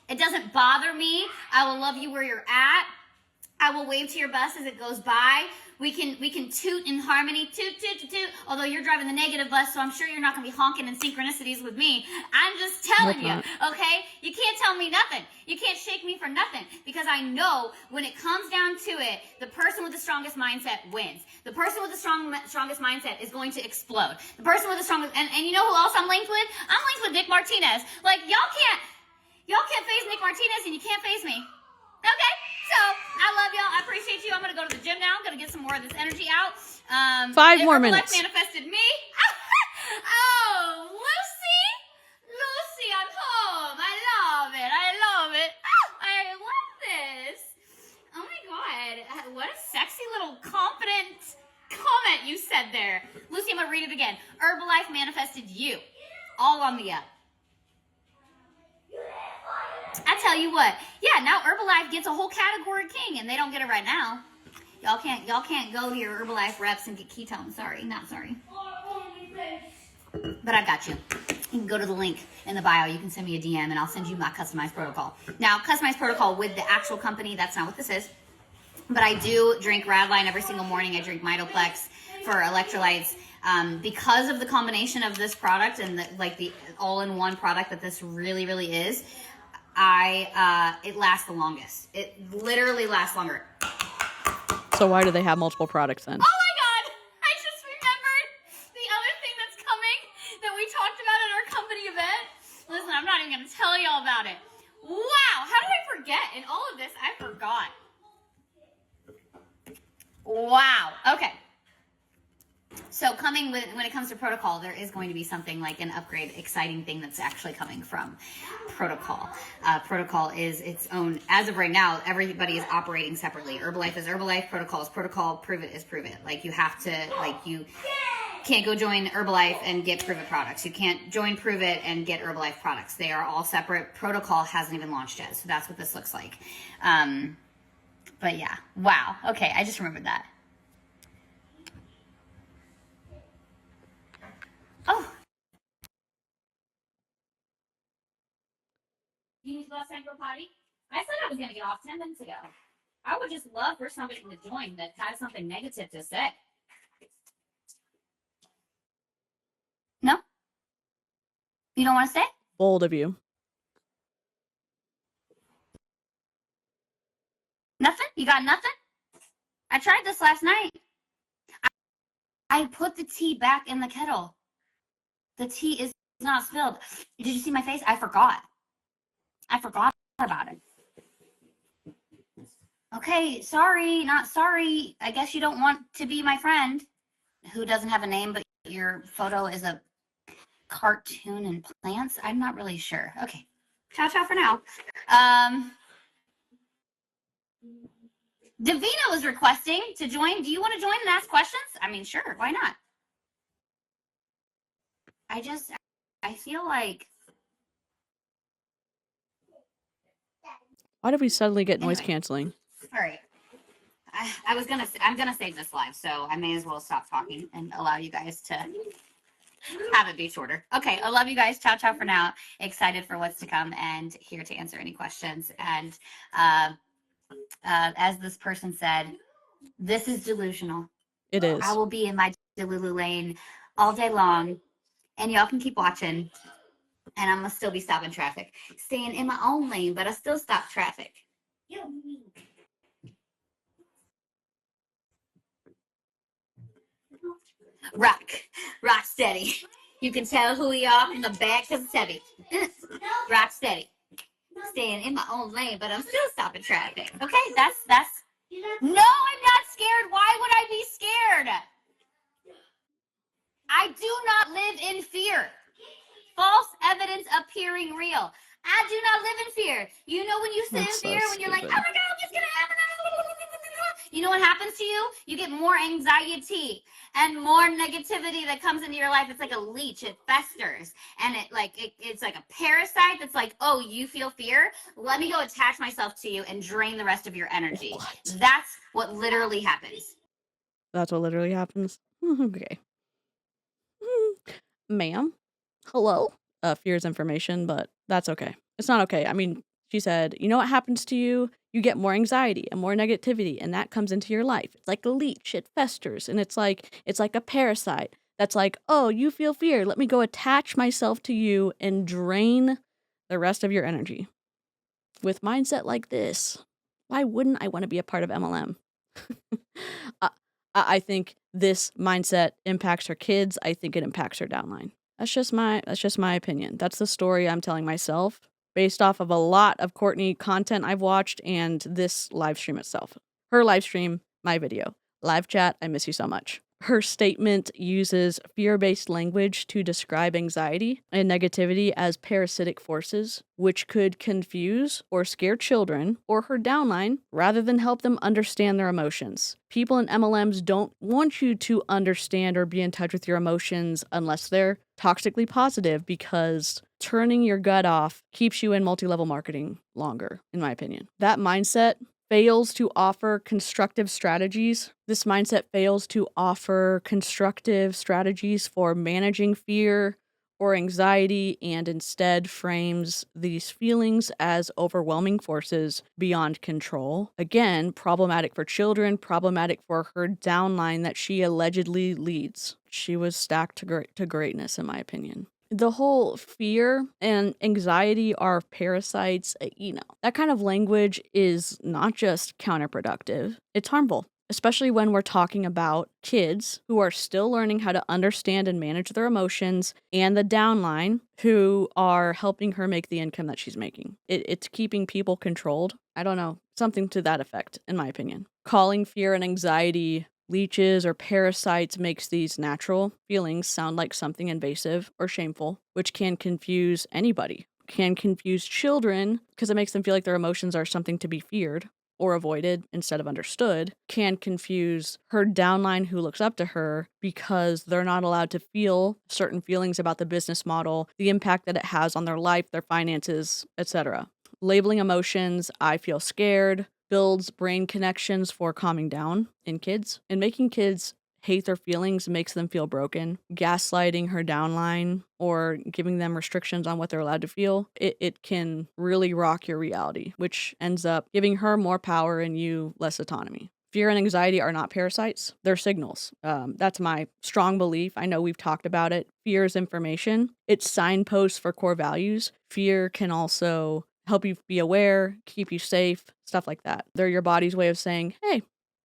It doesn't bother me. I will love you where you're at. I will wave to your bus as it goes by. We can toot in harmony, toot, toot, toot, toot. Although you're driving the negative bus, so I'm sure you're not going to be honking in synchronicities with me. I'm just telling you, okay? You can't tell me nothing. You can't shake me for nothing because I know when it comes down to it, the person with the strongest mindset wins. The person with the strongest mindset is going to explode. The person with the strongest, and you know who else I'm linked with? I'm linked with Nick Martinez. Like, y'all can't face Nick Martinez and you can't face me. Okay, so I love y'all. I appreciate you. I'm going to go to the gym now. I'm going to get some more of this energy out. 5 more minutes. Manifested me. Oh, Lucy, I'm home. I love it. I love this. Oh my God. What a sexy little confident comment you said there. Lucy, I'm going to read it again. Herbalife manifested you. All on the up. I tell you what, yeah, now Herbalife gets a whole category king, and they don't get it right now. Y'all can't go to your Herbalife reps and get ketones. Sorry, not sorry. But I got you. You can go to the link in the bio. You can send me a DM, and I'll send you my customized protocol. Now, customized protocol with the actual company, that's not what this is. But I do drink Radline every single morning. I drink Mitoplex for electrolytes. Because of the combination of this product and the all-in-one product that this really, really is, it lasts the longest. It literally lasts longer. So why do they have multiple products then? Oh my God! I just remembered the other thing that's coming that we talked about at our company event. Listen, I'm not even going to tell y'all about it. Wow! How did I forget? In all of this, I forgot. Wow. Okay. So coming when it comes to protocol, there is going to be something like an upgrade, exciting thing that's actually coming from protocol. Protocol is its own, as of right now, everybody is operating separately. Herbalife is Herbalife, protocol is protocol, Pruvit is Pruvit. Like you have to, you can't go join Herbalife and get Pruvit products. You can't join Pruvit and get Herbalife products. They are all separate. Protocol hasn't even launched yet. So that's what this looks like. But yeah, wow. Okay, I just remembered that. Oh. You need to go outside and go potty? I said I was going to get off 10 minutes ago. I would just love for somebody to join that has something negative to say. No? You don't want to stay? Bold of you. Nothing? You got nothing? I tried this last night. I put the tea back in the kettle. The tea is not spilled. Did you see my face? I forgot about it. Okay, sorry, not sorry. I guess you don't want to be my friend who doesn't have a name, but your photo is a cartoon and plants. I'm not really sure. Okay, ciao for now. Davina was requesting to join. Do you want to join and ask questions? I mean, sure, why not? I feel like. Why did we suddenly get noise canceling? All right. I'm gonna save this live, so I may as well stop talking and allow you guys to Have it be shorter. Okay, I love you guys. Ciao, ciao for now. Excited for what's to come and here to answer any questions. And as this person said, this is delusional. It is. I will be in my Delulu lane all day long, and y'all can keep watching. And I'm gonna still be stopping traffic, staying in my own lane, but I still stop traffic. Rock steady. You can tell who we are from the back because it's heavy. Rock steady. Staying in my own lane, but I'm still stopping traffic. Okay, that's. No, I'm not scared. Why would I be scared? I do not live in fear. False evidence appearing real. I do not live in fear. You know when you sit That's in fear, so when you're like, oh stupid. my God, what's going to happen? You know what happens to you? You get more anxiety and more negativity that comes into your life. It's like a leech. It festers. And it's like a parasite that's like, oh, you feel fear? Let me go attach myself to you and drain the rest of your energy. What? That's what literally happens. That's what literally happens. Okay. Ma'am, hello? Fear is information, but that's okay. It's not okay. I mean, she said, you know what happens to you? You get more anxiety and more negativity, and that comes into your life. It's like a leech. It festers, and it's like a parasite that's like, oh, you feel fear. Let me go attach myself to you and drain the rest of your energy. With mindset like this, why wouldn't I want to be a part of MLM? I think this mindset impacts her kids. I think it impacts her downline. That's just my opinion. That's the story I'm telling myself based off of a lot of Courtney content I've watched and this live stream itself. Her live stream, my video. Live chat, I miss you so much. Her statement uses fear-based language to describe anxiety and negativity as parasitic forces, which could confuse or scare children or her downline rather than help them understand their emotions. People in MLMs don't want you to understand or be in touch with your emotions unless they're toxically positive, because turning your gut off keeps you in multi-level marketing longer, in my opinion. That mindset fails to offer constructive strategies. This mindset fails to offer constructive strategies for managing fear or anxiety, and instead frames these feelings as overwhelming forces beyond control. Again, problematic for children, problematic for her downline that she allegedly leads. She was stacked to greatness, in my opinion. The whole fear and anxiety are parasites, that kind of language is not just counterproductive, it's harmful, especially when we're talking about kids who are still learning how to understand and manage their emotions, and the downline who are helping her make the income that she's making. It's keeping people controlled. I don't know, something to that effect, in my opinion. Calling fear and anxiety leeches or parasites makes these natural feelings sound like something invasive or shameful, which can confuse anybody. Can confuse children because it makes them feel like their emotions are something to be feared or avoided instead of understood. Can confuse her downline who looks up to her because they're not allowed to feel certain feelings about the business model, the impact that it has on their life, their finances, etc. Labeling emotions, I feel scared, builds brain connections for calming down in kids, and making kids hate their feelings makes them feel broken. Gaslighting her downline or giving them restrictions on what they're allowed to feel, it can really rock your reality, which ends up giving her more power and you less autonomy. Fear and anxiety are not parasites, they're signals. That's my strong belief. I know we've talked about it. Fear is information. It's signposts for core values. Fear can also help you be aware, keep you safe, stuff like that. They're your body's way of saying, hey,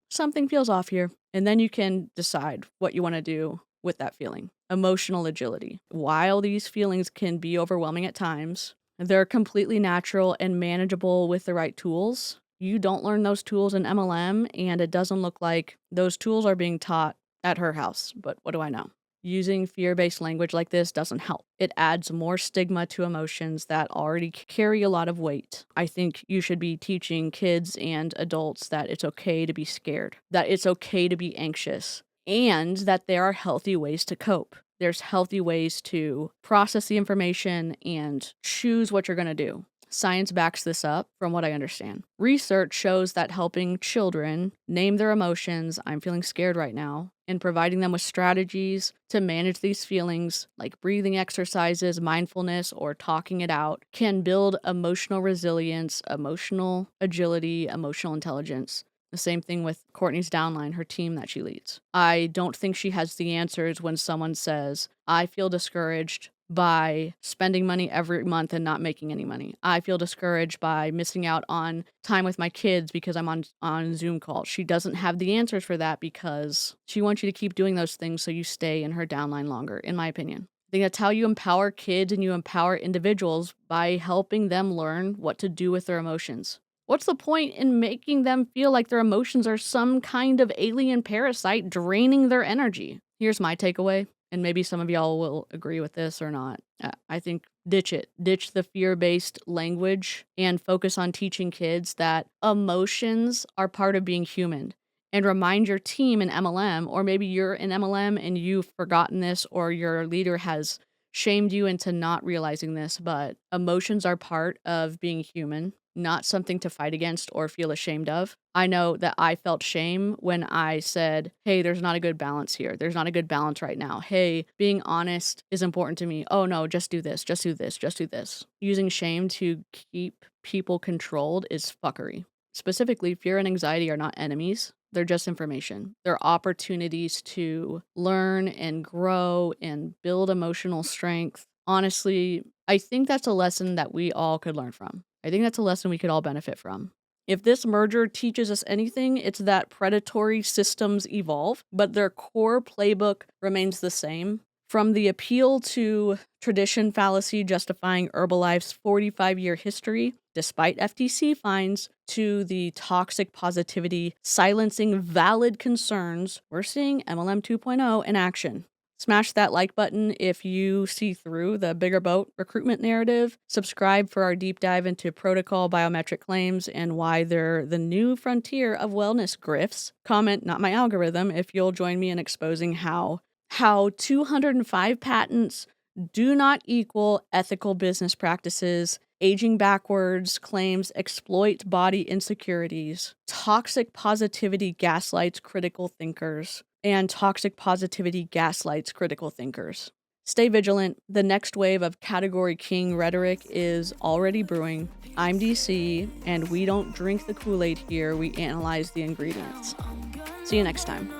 something feels off here. And then you can decide what you want to do with that feeling. Emotional agility. While these feelings can be overwhelming at times, they're completely natural and manageable with the right tools. You don't learn those tools in MLM, and it doesn't look like those tools are being taught at her house, but what do I know? Using fear-based language like this doesn't help. It adds more stigma to emotions that already carry a lot of weight. I think you should be teaching kids and adults that it's okay to be scared, that it's okay to be anxious, and that there are healthy ways to cope. There's healthy ways to process the information and choose what you're going to do. Science backs this up from what I understand. Research shows that helping children name their emotions, I'm feeling scared right now, and providing them with strategies to manage these feelings, like breathing exercises, mindfulness, or talking it out, can build emotional resilience, emotional agility, emotional intelligence. The same thing with Courtney's downline, her team that she leads. I don't think she has the answers when someone says, I feel discouraged by spending money every month and not making any money. I feel discouraged by missing out on time with my kids because I'm on Zoom calls. She doesn't have the answers for that because she wants you to keep doing those things so you stay in her downline longer, in my opinion. I think that's how you empower kids and you empower individuals, by helping them learn what to do with their emotions. What's the point in making them feel like their emotions are some kind of alien parasite draining their energy? Here's my takeaway, and maybe some of y'all will agree with this or not. I think ditch it. Ditch the fear-based language and focus on teaching kids that emotions are part of being human. And remind your team in MLM, or maybe you're in MLM and you've forgotten this, or your leader has shamed you into not realizing this, but emotions are part of being human, not something to fight against or feel ashamed of. I know that I felt shame when I said, hey, there's not a good balance here. There's not a good balance right now. Hey, being honest is important to me. Oh no, just do this, just do this, just do this. Using shame to keep people controlled is fuckery. Specifically, fear and anxiety are not enemies. They're just information. They're opportunities to learn and grow and build emotional strength. Honestly, I think that's a lesson that we all could learn from. I think that's a lesson we could all benefit from. If this merger teaches us anything, it's that predatory systems evolve, but their core playbook remains the same. From the appeal to tradition fallacy justifying Herbalife's 45-year history, despite FTC fines, to the toxic positivity silencing valid concerns, we're seeing MLM 2.0 in action. Smash that like button if you see through the bigger boat recruitment narrative. Subscribe for our deep dive into protocol biometric claims and why they're the new frontier of wellness grifts. Comment, not my algorithm, if you'll join me in exposing how 205 patents do not equal ethical business practices, aging backwards claims exploit body insecurities, toxic positivity gaslights critical thinkers, and toxic positivity gaslights critical thinkers. Stay vigilant. The next wave of category king rhetoric is already brewing. I'm DC, and we don't drink the Kool-Aid here, we analyze the ingredients. See you next time.